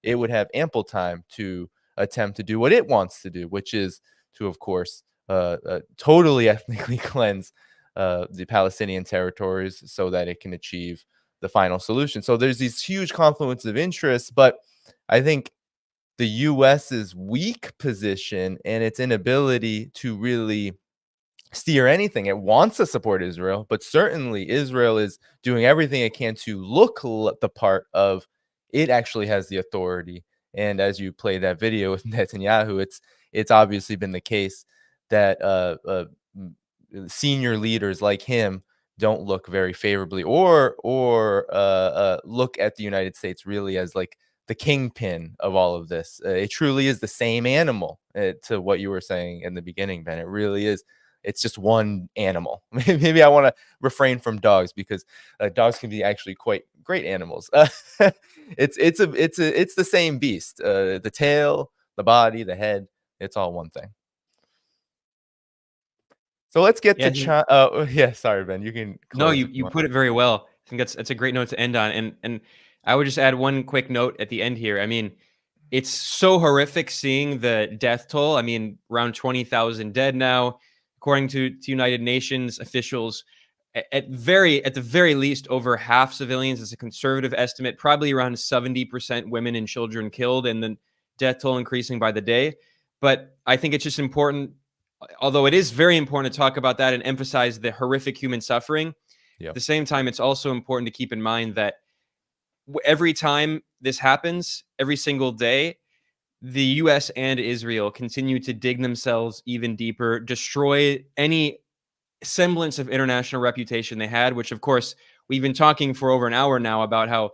it would have ample time to attempt to do what it wants to do, which is to, of course, totally ethnically cleanse the Palestinian territories so that it can achieve the final solution. So there's these huge confluence of interests, but I think the U.S.'s weak position and its inability to really steer anything. It wants to support Israel, but certainly Israel is doing everything it can to look the part of it actually has the authority. And as you play that video with Netanyahu, it's obviously been the case that senior leaders like him don't look very favorably or look at the United States really as like the kingpin of all of this. It truly is the same animal, to what you were saying in the beginning, Ben. It really is it's just one animal. Maybe I want to refrain from dogs because dogs can be actually quite great animals. It's the same beast. The tail, the body, the head, it's all one thing. So let's get to China. Oh, yeah, sorry, Ben. You can No, close you put it very well. I think that's a great note to end on. And I would just add one quick note at the end here. I mean, it's so horrific seeing the death toll. I mean, around 20,000 dead now, according to United Nations officials. At the very least, over half civilians is a conservative estimate. Probably around 70% women and children killed, and the death toll increasing by the day. But I think it's just important, although it is very important to talk about that and emphasize the horrific human suffering. Yep. At the same time, it's also important to keep in mind that every time this happens, every single day, the US and Israel continue to dig themselves even deeper, destroy any semblance of international reputation they had, which, of course, we've been talking for over an hour now about how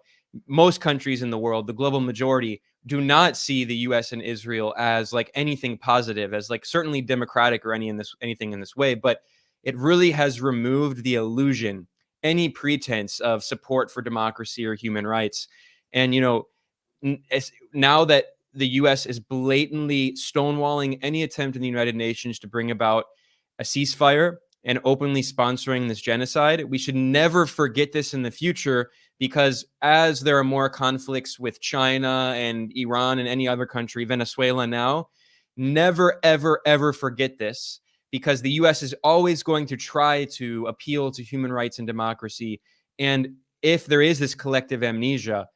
most countries in the world, the global majority, do not see the US and Israel as like anything positive, as like certainly democratic or anything in this way. But it really has removed the illusion, any pretense of support for democracy or human rights. And, now that the US is blatantly stonewalling any attempt in the United Nations to bring about a ceasefire and openly sponsoring this genocide, we should never forget this in the future, because as there are more conflicts with China and Iran and any other country, Venezuela now, never, ever, ever forget this, because the US is always going to try to appeal to human rights and democracy. And if there is this collective amnesia,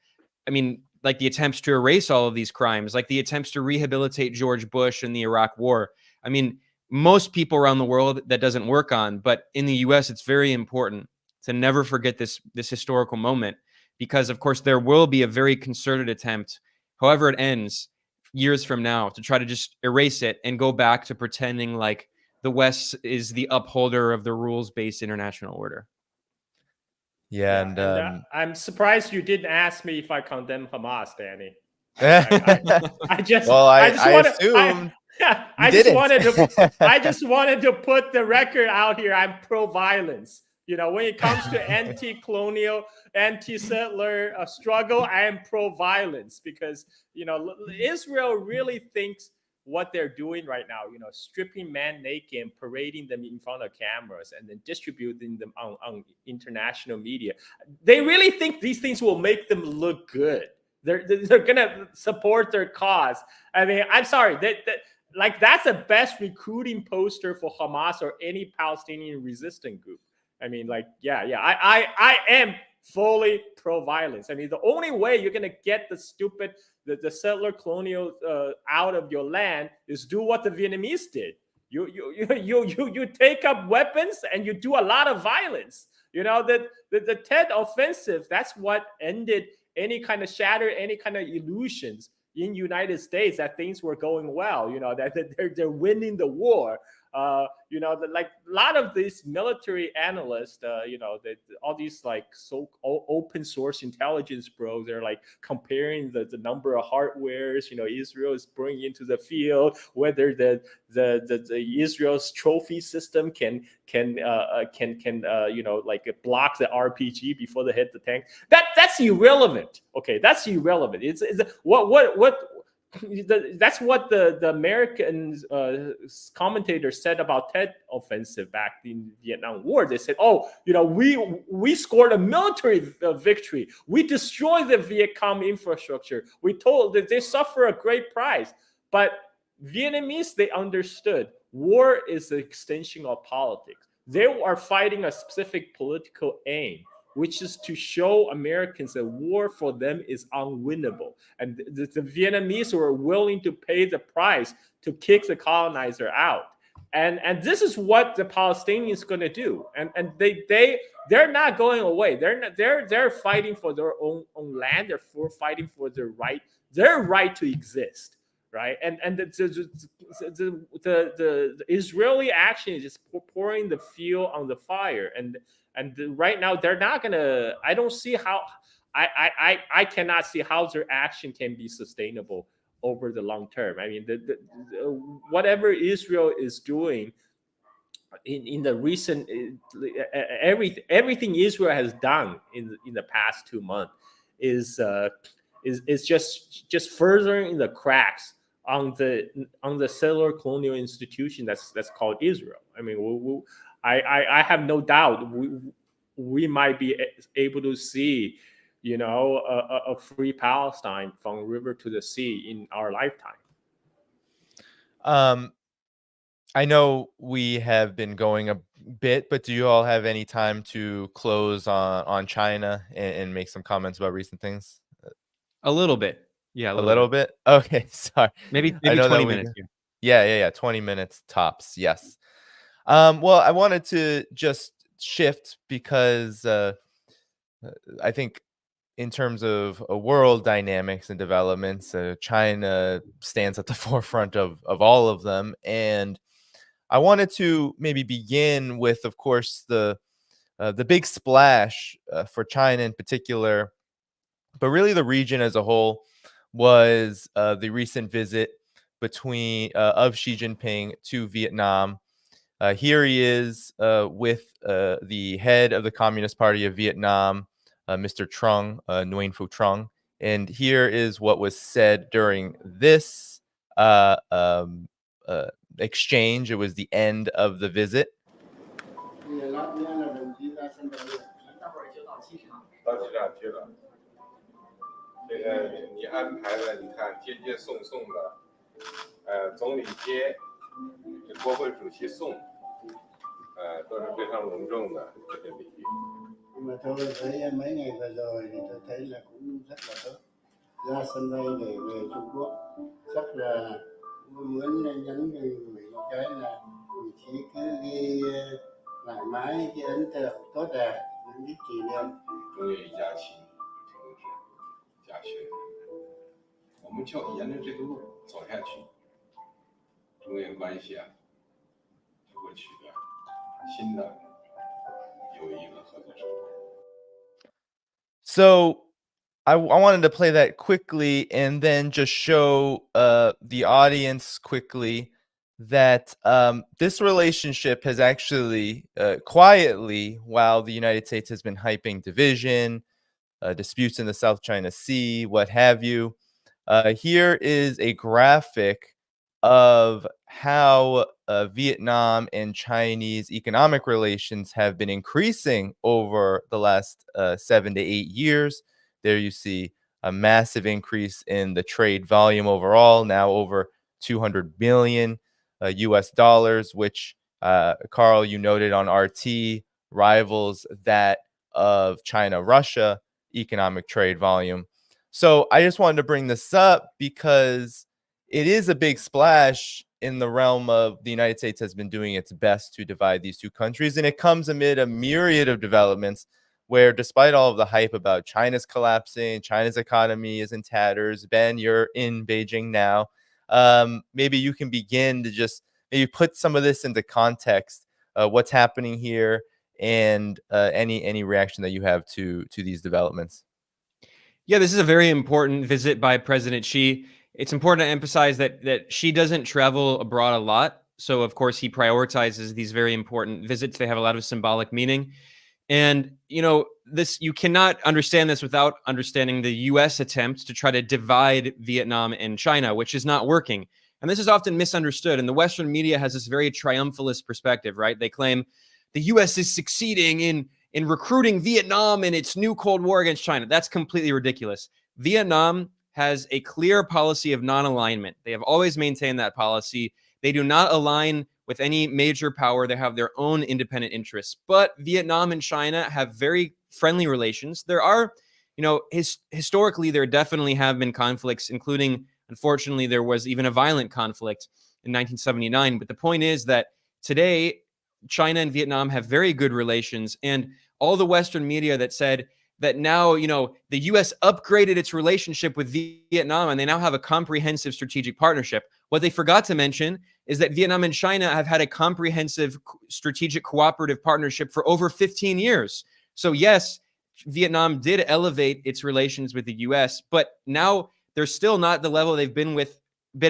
I mean, like the attempts to erase all of these crimes, like the attempts to rehabilitate George Bush and the Iraq War. I mean, most people around the world that doesn't work on, but in the US, it's very important to never forget this historical moment, because of course there will be a very concerted attempt, however it ends, years from now, to try to just erase it and go back to pretending like the West is the upholder of the rules-based international order. Yeah, and I'm surprised you didn't ask me if I condemn Hamas, Danny. I just wanted to put the record out here. I'm pro-violence. When it comes to anti-colonial, anti-settler struggle, I am pro-violence, because Israel really thinks what they're doing right now, stripping men naked and parading them in front of cameras and then distributing them on international media. They really think these things will make them look good. They're gonna support their cause. I mean, I'm sorry, that's the best recruiting poster for Hamas or any Palestinian resistance group. I mean, I am fully pro-violence. I mean, the only way you're gonna get the settler colonial out of your land is do what the Vietnamese did. You take up weapons and you do a lot of violence. The Tet Offensive, that's what ended any kind of illusions in United States that things were going well, that they're winning the war. A lot of these military analysts, all these so open source intelligence bros, they're like comparing the number of hardwares, Israel is bringing into the field, whether the Israel's trophy system can block the RPG before they hit the tank. That's irrelevant. Okay, that's irrelevant. It's that's what the American commentators said about Tet Offensive back in the Vietnam War. They said, we scored a military victory. We destroyed the Viet Cong infrastructure. We told that they suffer a great price. But Vietnamese, they understood war is an extension of politics. They are fighting a specific political aim, which is to show Americans that war for them is unwinnable. And the Vietnamese were willing to pay the price to kick the colonizer out. And this is what the Palestinians going to do. And they're not going away. They're fighting for their own land. They're fighting for their right to exist. Right, and the Israeli action is just pouring the fuel on the fire, and right now they're not gonna. I don't see how. I cannot see how their action can be sustainable over the long term. I mean, whatever Israel is doing, in the recent everything Israel has done in the past 2 months is just furthering the cracks on the settler colonial institution that's called Israel. I mean, I have no doubt we might be able to see, a free Palestine from river to the sea in our lifetime. I know we have been going a bit, but do you all have any time to close on China and make some comments about recent things? A little bit. Yeah, A little bit? Okay, sorry. Maybe I know 20 that minutes. Yeah. 20 minutes tops. Yes. Well, I wanted to just shift because I think in terms of world dynamics and developments, China stands at the forefront of all of them. And I wanted to maybe begin with, of course, the big splash for China in particular, but really the region as a whole, was the recent visit of Xi Jinping to Vietnam. Here he is with the head of the Communist Party of Vietnam, Mr. Trung, Nguyen Phu Trung. And here is what was said during this exchange. It was the end of the visit. 到机场去了，这个你安排的，你看接接送送的，总理接，这国会主席送，都是非常隆重的这个礼遇。Nhưng mà tôi thấy mấy ngày vừa rồi thì tôi thấy là cũng rất là tốt. Ra sân bay để về Trung Quốc, chắc là muốn nhắn gửi một cái là đồng chí cứ ghi thoải mái cái ấn tượng tốt đẹp, những cái kỷ niệm. 中原假期，同志，假学，我们就沿着这个路走下去，中原关系啊，就会取得新的友谊和合作生活。 So I wanted to play that quickly and then just show the audience quickly that this relationship has actually quietly, while the United States has been hyping division, disputes in the South China Sea, what have you. Here is a graphic of how Vietnam and Chinese economic relations have been increasing over the last 7 to 8 years. There you see a massive increase in the trade volume overall, now over 200 billion US dollars, which Carl, you noted on RT, rivals that of China-Russia economic trade volume. So I just wanted to bring this up because it is a big splash in the realm of the United States has been doing its best to divide these two countries. And it comes amid a myriad of developments where, despite all of the hype about China's collapsing, China's economy is in tatters. Ben, you're in Beijing now. Maybe you can begin to just maybe put some of this into context, what's happening here, and any reaction that you have to these developments. Yeah, this is a very important visit by President Xi. It's important to emphasize that Xi doesn't travel abroad a lot. So, of course, he prioritizes these very important visits. They have a lot of symbolic meaning. And, you cannot understand this without understanding the U.S. attempt to try to divide Vietnam and China, which is not working. And this is often misunderstood. And the Western media has this very triumphalist perspective, right? They claim the U.S. is succeeding in recruiting Vietnam in its new Cold War against China. That's completely ridiculous. Vietnam has a clear policy of non-alignment. They have always maintained that policy. They do not align with any major power. They have their own independent interests. But Vietnam and China have very friendly relations. There are, historically, there definitely have been conflicts, including, unfortunately, there was even a violent conflict in 1979. But the point is that today, China and Vietnam have very good relations. And all the Western media that said that now, the U.S. upgraded its relationship with Vietnam and they now have a comprehensive strategic partnership. What they forgot to mention is that Vietnam and China have had a comprehensive strategic cooperative partnership for over 15 years. So yes, Vietnam did elevate its relations with the U.S., but now they're still not the level they've been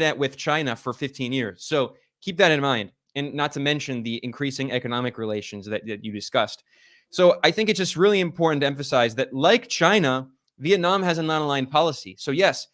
at with China for 15 years. So keep that in mind. and not to mention the increasing economic relations that you discussed. So I think it's just really important to emphasize that, like China, Vietnam has a non-aligned policy. So yes,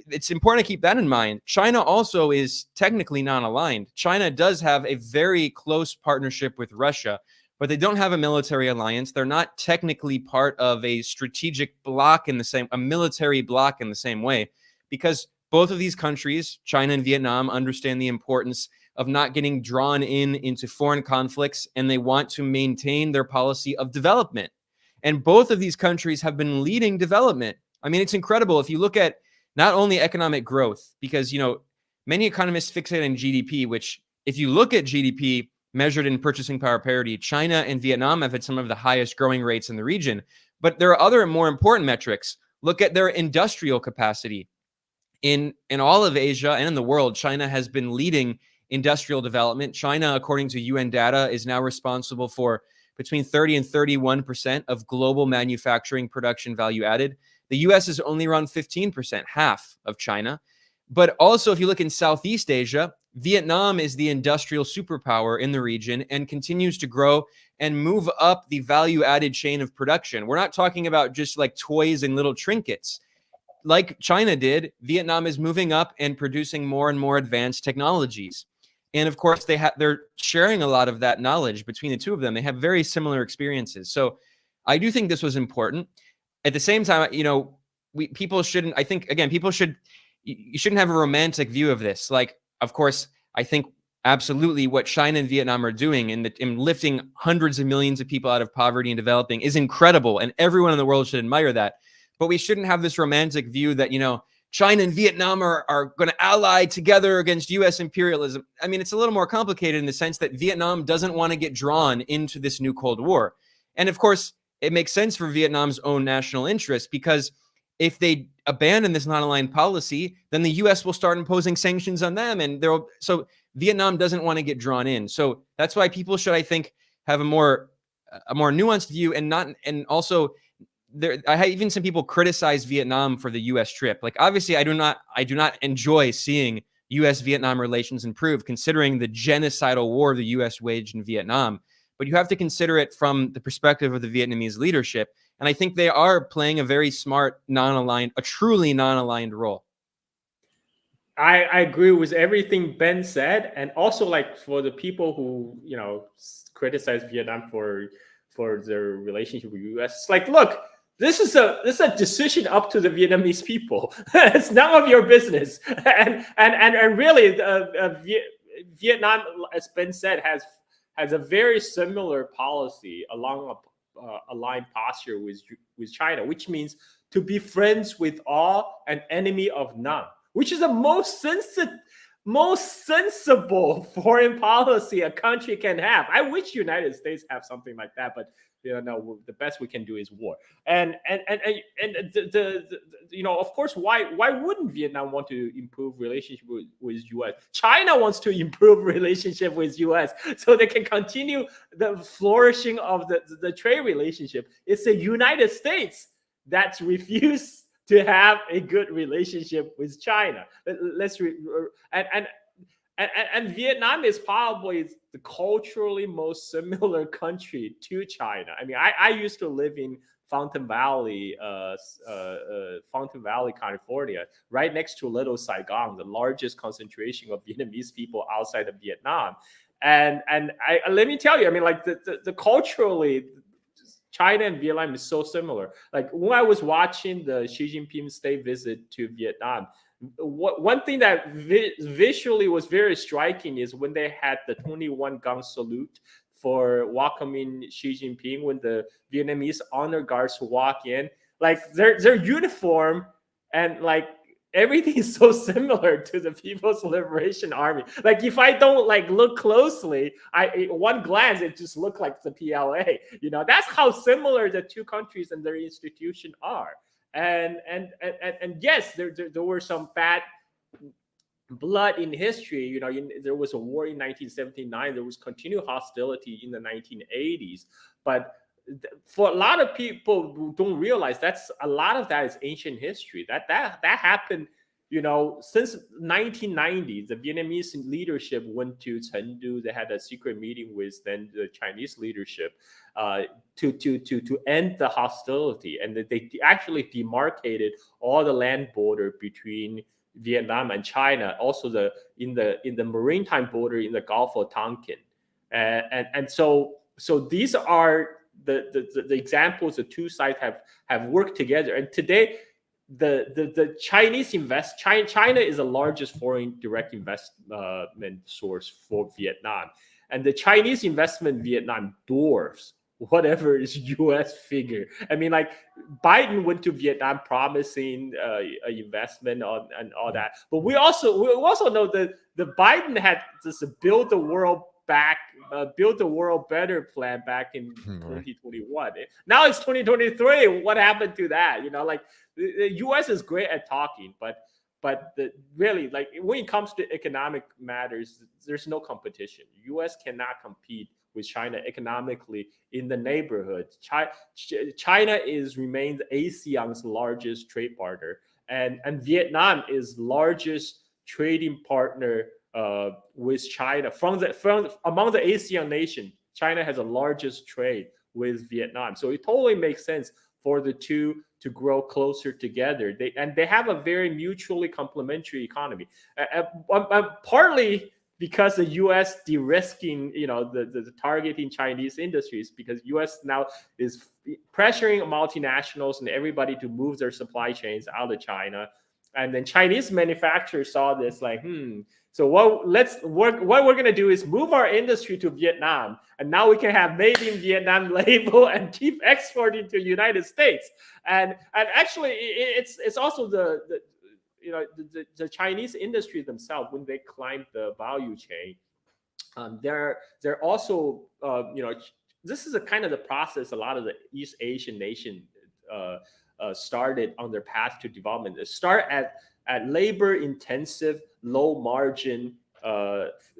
it's important to keep that in mind. China also is technically non-aligned. China does have a very close partnership with Russia, but they don't have a military alliance. They're not technically part of a strategic bloc in the same, a military bloc in the same way, because both of these countries, China and Vietnam, understand the importance of not getting drawn into foreign conflicts, and they want to maintain their policy of development. And both of these countries have been leading development. I mean, it's incredible. If you look at not only economic growth, because, you know, many economists fixate on GDP, which if you look at GDP measured in purchasing power parity, China and Vietnam have had some of the highest growing rates in the region. But there are other more important metrics. Look at their industrial capacity. In all of Asia and in the world, China has been leading industrial development. China, according to UN data, is now responsible for between 30 and 31% of global manufacturing production value added. The US is only around 15%, half of China. But also, if you look in Southeast Asia, Vietnam is the industrial superpower in the region and continues to grow and move up the value-added chain of production. We're not talking about just like toys and little trinkets. Like China did, Vietnam is moving up and producing more and more advanced technologies. And of course, they're sharing a lot of that knowledge between the two of them. They have very similar experiences. So I do think this was important. At the same time, you know, people shouldn't, I think, again, you shouldn't have a romantic view of this. Like, of course, I think absolutely what China and Vietnam are doing in lifting hundreds of millions of people out of poverty and developing is incredible. And everyone in the world should admire that. But we shouldn't have this romantic view that, you know, China and Vietnam are going to ally together against US imperialism. I mean, it's a little more complicated in the sense that Vietnam doesn't want to get drawn into this new Cold War. And of course, it makes sense for Vietnam's own national interest, because if they abandon this non-aligned policy, then the US will start imposing sanctions on them. And so Vietnam doesn't want to get drawn in. So that's why people should, I think, have a more nuanced view, and also I have even some people criticize Vietnam for the U.S. trip. Like, obviously, I do not enjoy seeing U.S.-Vietnam relations improve, considering the genocidal war the U.S. waged in Vietnam. But you have to consider it from the perspective of the Vietnamese leadership, and I think they are playing a very smart, a truly non-aligned role. I agree with everything Ben said, and also, like, for the people who, you know, criticize Vietnam for their relationship with the U.S., like, look. This is a decision up to the Vietnamese people. It's none of your business. And really, Vietnam, as Ben said, has a very similar policy along a line posture with China, which means to be friends with all and enemy of none, which is the most sensible foreign policy a country can have. I wish United States have something like that, but no, the best we can do is war. And you know, of course, why wouldn't Vietnam want to improve relationship with US? China wants to improve relationship with US so they can continue the flourishing of the trade relationship. It's the United States that's refused to have a good relationship with China. And Vietnam is probably the culturally most similar country to China. I mean, I used to live in Fountain Valley, California, right next to Little Saigon, the largest concentration of Vietnamese people outside of Vietnam. And let me tell you, I mean, like the culturally, China and Vietnam is so similar. Like, when I was watching the Xi Jinping state visit to Vietnam, one thing that visually was very striking is when they had the 21-gun salute for welcoming Xi Jinping, when the Vietnamese honor guards walk in, like their uniform and like everything is so similar to the People's Liberation Army. Like, if I don't like look closely, one glance it just looked like the PLA. You know, that's how similar the two countries and their institution are. And yes, there were some bad blood in history. You know, there was a war in 1979. There was continued hostility in the 1980s. But for a lot of people who don't realize, a lot of that is ancient history. That happened since 1990, the Vietnamese leadership went to Chengdu. They had a secret meeting with then the Chinese leadership to end the hostility, and they actually demarcated all the land border between Vietnam and China, also in the maritime border in the Gulf of Tonkin, and so these are the examples the two sides have worked together. And today the Chinese China is the largest foreign direct investment source for Vietnam, and the Chinese investment in Vietnam dwarfs whatever is U.S. figure. I mean, like Biden went to Vietnam promising investment and all that, but we also know that the Biden had this build the world better plan back in 2021. Now it's 2023. What happened to that? Like the U.S. is great at talking, but really, like when it comes to economic matters, there's no competition. U.S. cannot compete with China economically in the neighborhood. China remains ASEAN's largest trade partner, and Vietnam is largest trading partner with China from among the ASEAN nations. China has the largest trade with Vietnam, so it totally makes sense for the two to grow closer together. They have a very mutually complementary economy, partly because the U.S. de-risking, the targeting Chinese industries, because U.S. now is pressuring multinationals and everybody to move their supply chains out of China. And then Chinese manufacturers saw this like, so what we're going to do is move our industry to Vietnam, and now we can have made in Vietnam label and keep exporting to the United States. And actually it's also the Chinese industry themselves, when they climb the value chain, they're also this is a kind of the process a lot of the East Asian nations started on their path to development. They start at labor intensive, low margin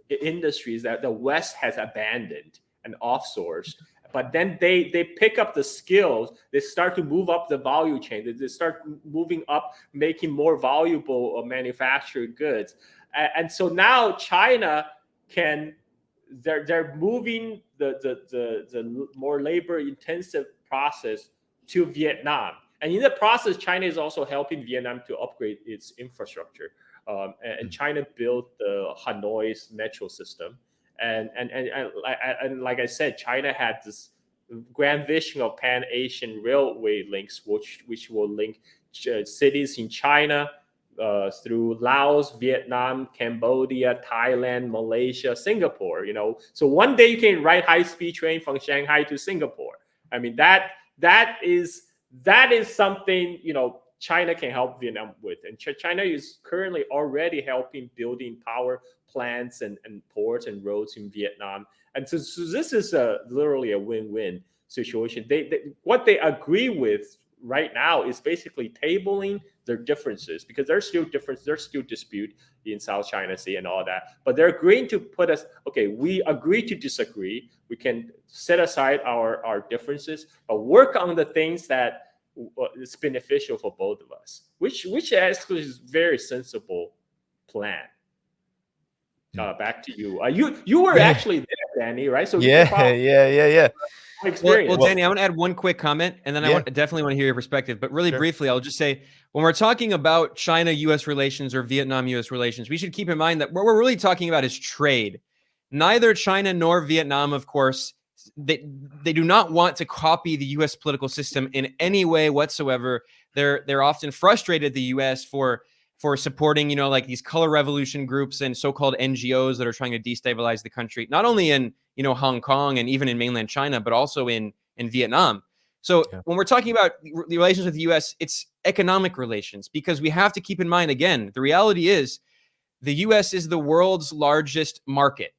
industries that the West has abandoned and offsourced. But then they pick up the skills. They start to move up the value chain. They start moving up, making more valuable manufactured goods. And so now China they're moving the more labor intensive process to Vietnam. And in the process, China is also helping Vietnam to upgrade its infrastructure. And China built the Hanoi's metro system. And like I said, China had this grand vision of Pan-Asian railway links, which will link cities in China through Laos, Vietnam, Cambodia, Thailand, Malaysia, Singapore. So one day you can ride high-speed train from Shanghai to Singapore. I mean, that is something China can help Vietnam with, and China is currently already helping building power plants and ports and roads in Vietnam. And so this is literally a win-win situation. What they agree with right now is basically tabling their differences, because there's still dispute in South China Sea and all that. But they're agreeing to put us, okay, we agree to disagree. We can set aside our differences, but work on the things that is beneficial for both of us, which actually is very sensible plan. Back to you. You were actually there, Danny, right? So yeah. Well, Danny, I want to add one quick comment, and then I definitely want to hear your perspective. But really briefly, I'll just say, when we're talking about China-U.S. relations or Vietnam-U.S. relations, we should keep in mind that what we're really talking about is trade. Neither China nor Vietnam, of course, they do not want to copy the U.S. political system in any way whatsoever. They're often frustrated at the U.S. for supporting, like these color revolution groups and so-called NGOs that are trying to destabilize the country, not only in Hong Kong and even in mainland China, but also in Vietnam. So when we're talking about the relations with the U.S., it's economic relations, because we have to keep in mind, again, the reality is the U.S. is the world's largest market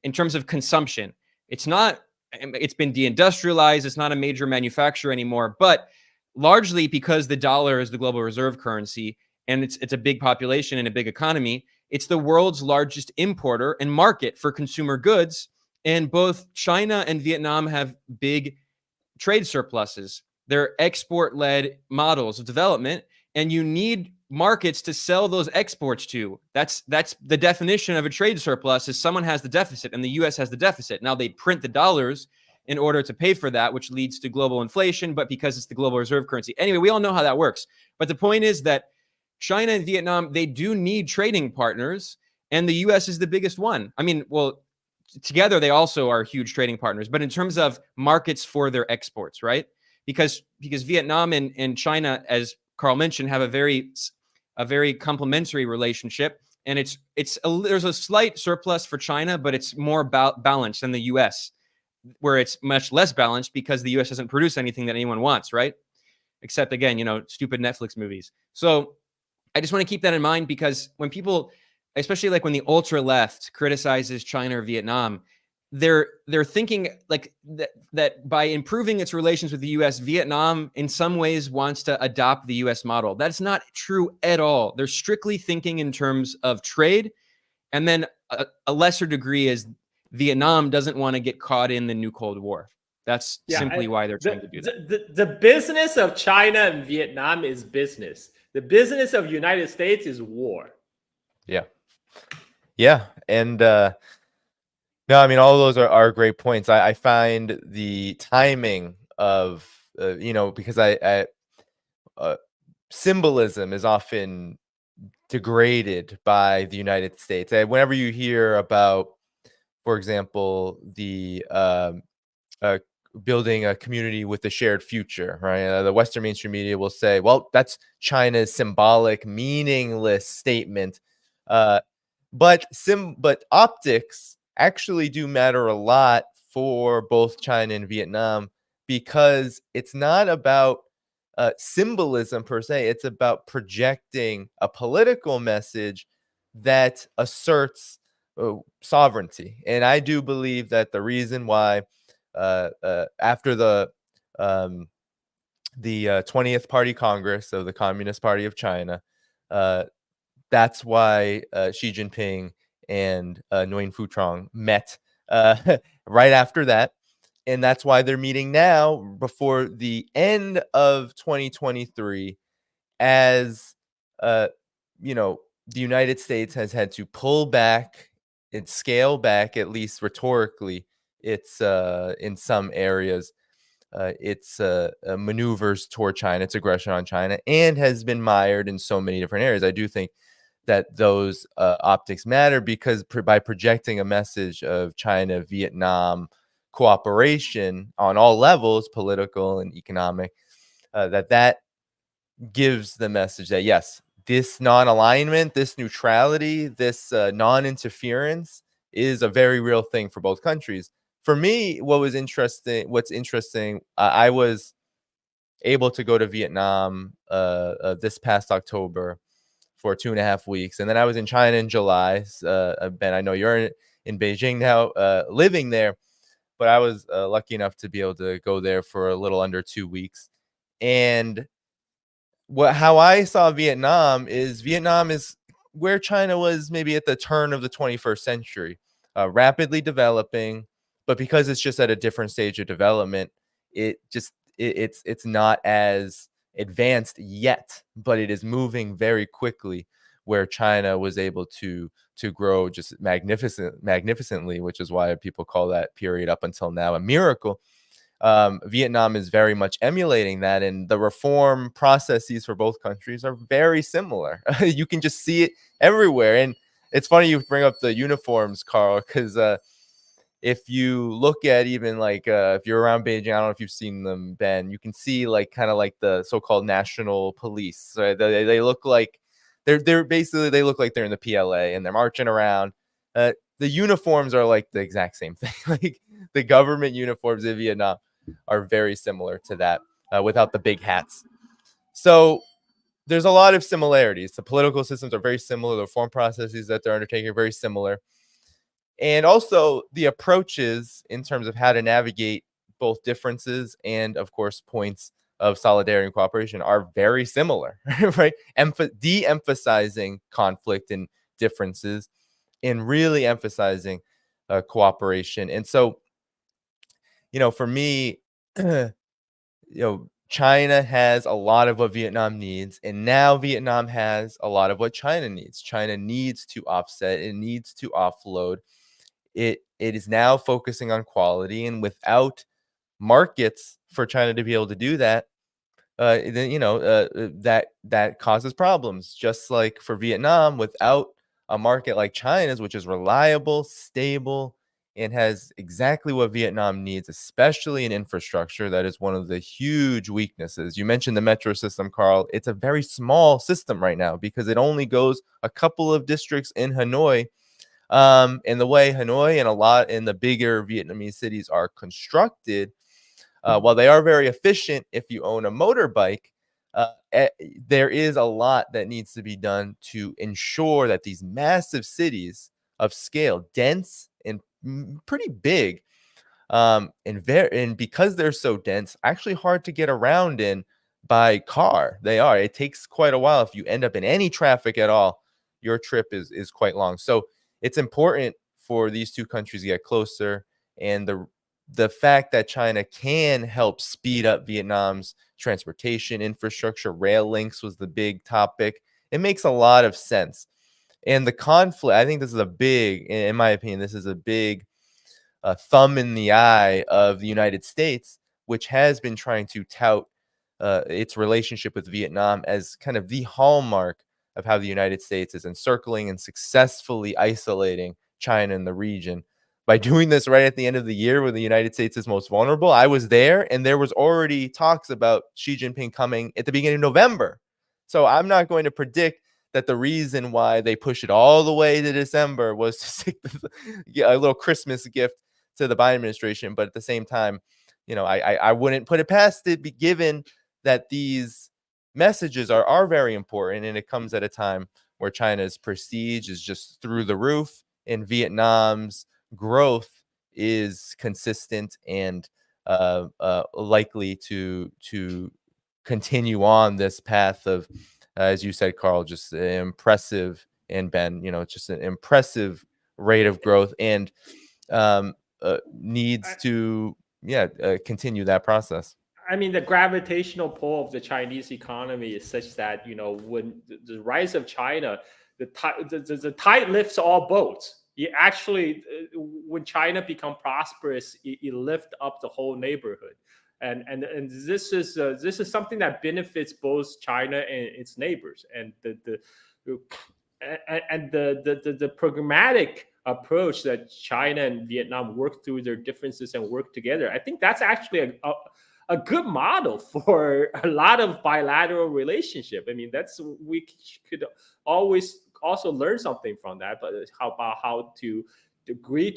in terms of consumption. It's been deindustrialized. It's not a major manufacturer anymore, but largely because the dollar is the global reserve currency and it's a big population and a big economy, it's the world's largest importer and market for consumer goods. And both China and Vietnam have big trade surpluses. They're export-led models of development, and you need markets to sell those exports to. That's the definition of a trade surplus, is someone has the deficit and the US has the deficit. Now they print the dollars in order to pay for that, which leads to global inflation, but because it's the global reserve currency. Anyway, we all know how that works. But the point is that China and Vietnam, they do need trading partners, and the US is the biggest one. I mean, well, together they also are huge trading partners, but in terms of markets for their exports, right? Because Vietnam and China, as Carl mentioned, have a very complementary relationship, and there's a slight surplus for China, but it's more balanced than the US, where it's much less balanced because the US doesn't produce anything that anyone wants, right? Except, again, stupid Netflix movies. So I just want to keep that in mind, because when people, especially like when the ultra left criticizes China or Vietnam, they're thinking like that by improving its relations with the US, Vietnam in some ways wants to adopt the US model. That's not true at all. They're strictly thinking in terms of trade, and then a lesser degree is Vietnam doesn't want to get caught in the new Cold War. That's simply why they're trying to do that. The business of China and Vietnam is business. The business of United States is war. Yeah. And no, I mean, all those are great points. I find the timing of, because I symbolism is often degraded by the United States. And whenever you hear about, for example, the building a community with a shared future, right? The Western mainstream media will say, well, that's China's symbolic, meaningless statement. But optics actually do matter a lot for both China and Vietnam, because it's not about symbolism per se. It's about projecting a political message that asserts sovereignty. And I do believe that the reason why after the 20th Party Congress of the Communist Party of China, that's why Xi Jinping and Nguyen Phu Trong met right after that. And that's why they're meeting now before the end of 2023, as the United States has had to pull back and scale back, at least rhetorically, it's in some areas, its maneuvers toward China, its aggression on China, and has been mired in so many different areas. I do think that those optics matter, because by projecting a message of China-Vietnam cooperation on all levels, political and economic, that gives the message that, yes, this non-alignment, this neutrality, this non-interference is a very real thing for both countries. For me, what's interesting, I was able to go to Vietnam this past October for 2.5 weeks, and then I was in China in July. Ben, I know you're in Beijing now, living there, but I was lucky enough to be able to go there for a little under 2 weeks. And how I saw Vietnam is where China was maybe at the turn of the 21st century, rapidly developing, but because it's just at a different stage of development, it's not as advanced yet, but it is moving very quickly, where China was able to grow just magnificently, which is why people call that period up until now a miracle. Vietnam is very much emulating that, and the reform processes for both countries are very similar. You can just see it everywhere. And it's funny you bring up the uniforms, Carl, because if you look at even if you're around Beijing, I don't know if you've seen them, Ben, you can see kind of like the so-called national police. Right? They look like they're basically, they look like they're in the PLA and they're marching around. The uniforms are like the exact same thing. Like the government uniforms in Vietnam are very similar to that, without the big hats. So there's a lot of similarities. The political systems are very similar. The reform processes that they're undertaking are very similar. And also the approaches in terms of how to navigate both differences and, of course, points of solidarity and cooperation are very similar, right? De-emphasizing conflict and differences and really emphasizing cooperation. And so, for me, China has a lot of what Vietnam needs, and now Vietnam has a lot of what China needs. China needs to offset, it needs to offload. It is now focusing on quality, and without markets for China to be able to do that, then that causes problems. Just like for Vietnam, without a market like China's, which is reliable, stable, and has exactly what Vietnam needs, especially in infrastructure. That is one of the huge weaknesses. You mentioned the metro system, Carl. It's a very small system right now because it only goes a couple of districts in Hanoi. And the way Hanoi and a lot in the bigger Vietnamese cities are constructed, while they are very efficient if you own a motorbike, there is a lot that needs to be done to ensure that these massive cities of scale, dense and pretty big, and because they're so dense, actually hard to get around in by car. They are. It takes quite a while. If you end up in any traffic at all, your trip is quite long. So it's important for these two countries to get closer, and the fact that China can help speed up Vietnam's transportation infrastructure, rail links was the big topic. It makes a lot of sense. And the conflict, I think this is a big, in my opinion, this is a big thumb in the eye of the United States, which has been trying to tout its relationship with Vietnam as kind of the hallmark of how the United States is encircling and successfully isolating China in the region. By doing this right at the end of the year when the United States is most vulnerable, I was there, and there was already talks about Xi Jinping coming at the beginning of November. So I'm not going to predict that the reason why they pushed it all the way to December was to stick a little Christmas gift to the Biden administration. But at the same time, I wouldn't put it past it, given that these messages are very important, and it comes at a time where China's prestige is just through the roof, and Vietnam's growth is consistent and likely to continue on this path of, as you said, Carl, just impressive, and Ben, just an impressive rate of growth, and needs to continue that process. I mean, the gravitational pull of the Chinese economy is such that, when the rise of China, the tide lifts all boats. It actually, when China become prosperous, it lifts up the whole neighborhood, and this is something that benefits both China and its neighbors, and the programmatic approach that China and Vietnam work through their differences and work together. I think that's actually a good model for a lot of bilateral relationship. I mean, we could always also learn something from that, but how to agree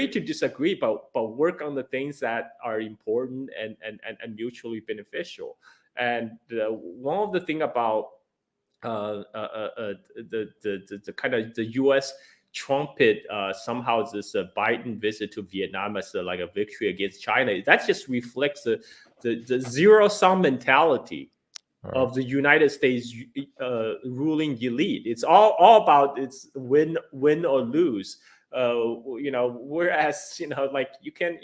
to disagree, but work on the things that are important and mutually beneficial. And one of the thing about the kind of the U.S. trumpet somehow this Biden visit to Vietnam as like a victory against China. That just reflects the zero-sum mentality of the United States ruling elite. It's all about it's win or lose. Whereas like you can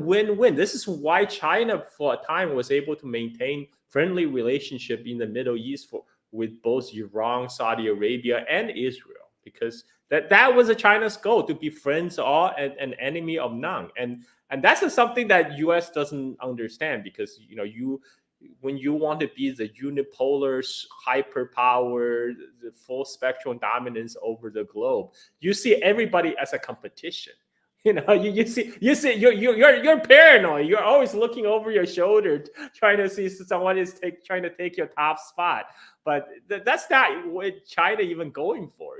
win. This is why China for a time was able to maintain friendly relationship in the Middle East with both Iran, Saudi Arabia, and Israel, because that was China's goal, to be friends all and an enemy of none. And that's something that U.S. doesn't understand, because when you want to be the unipolar hyperpower, the full spectrum dominance over the globe, you see everybody as a competition. You see you're paranoid. You're always looking over your shoulder, trying to see someone is trying to take your top spot. But that's not what China even going for.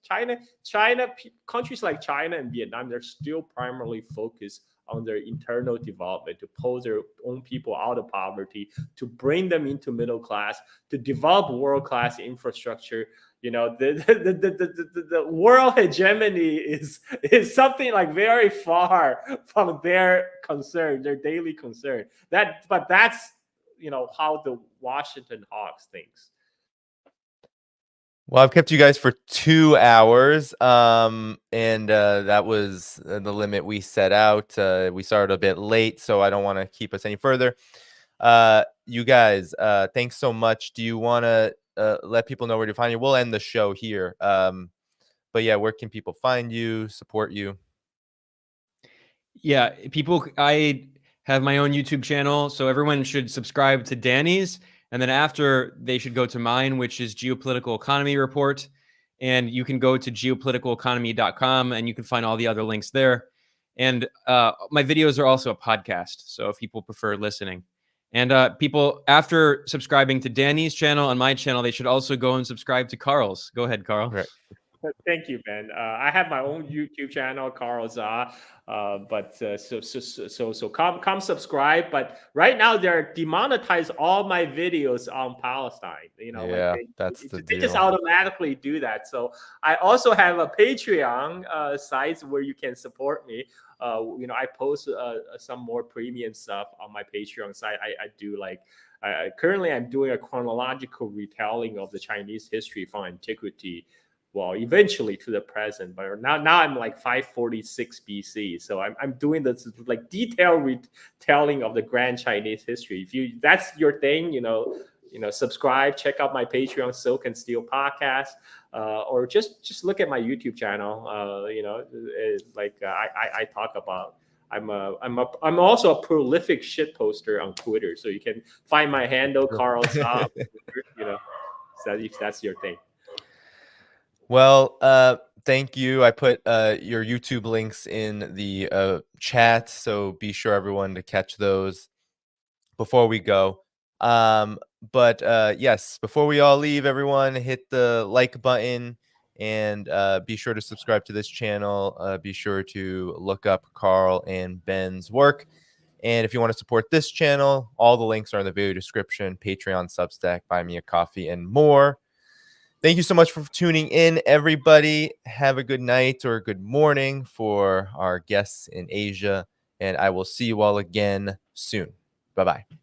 China, countries like China and Vietnam, they're still primarily focused on their internal development, to pull their own people out of poverty, to bring them into middle class, to develop world-class infrastructure. The world hegemony is something like very far from their concern, their daily concern. But that's how the Washington Hawks thinks. Well, I've kept you guys for 2 hours, and that was the limit we set out. We started a bit late, so I don't want to keep us any further. You guys, thanks so much. Do you want to let people know where to find you? We'll end the show here. But yeah, where can people find you, support you? Yeah, people, I have my own YouTube channel, so everyone should subscribe to Danny's. And then after, they should go to mine, which is Geopolitical Economy Report. And you can go to geopoliticaleconomy.com and you can find all the other links there. And my videos are also a podcast, so if people prefer listening. And people, after subscribing to Danny's channel and my channel, they should also go and subscribe to Carl's. Go ahead, Carl. Right. Thank you, Ben. I have my own YouTube channel, Carl Za. So come subscribe. But right now they're demonetized all my videos on Palestine. You know, Yeah, like that's the they just deal. automatically do that. So I also have a Patreon site where you can support me. You know, I post some more premium stuff on my Patreon site. I do like. Currently, I'm doing a chronological retelling of the Chinese history from antiquity. Well, eventually to the present, but now I'm like 546 BC. So I'm doing this like detailed retelling of the grand Chinese history. If that's your thing, you know, subscribe, check out my Patreon, Silk and Steel podcast, or just look at my YouTube channel. You know, I talk about. I'm also a prolific shit poster on Twitter, so you can find my handle Carl Saab. You know, so if that's your thing. Well, thank you. I put your YouTube links in the chat, so be sure everyone to catch those before we go. But yes, before we all leave, everyone hit the like button and be sure to subscribe to this channel. Be sure to look up Carl and Ben's work. And if you want to support this channel, all the links are in the video description: Patreon, Substack, Buy Me a Coffee, and more. Thank you so much for tuning in, everybody. Have a good night or a good morning for our guests in Asia. And I will see you all again soon. Bye-bye.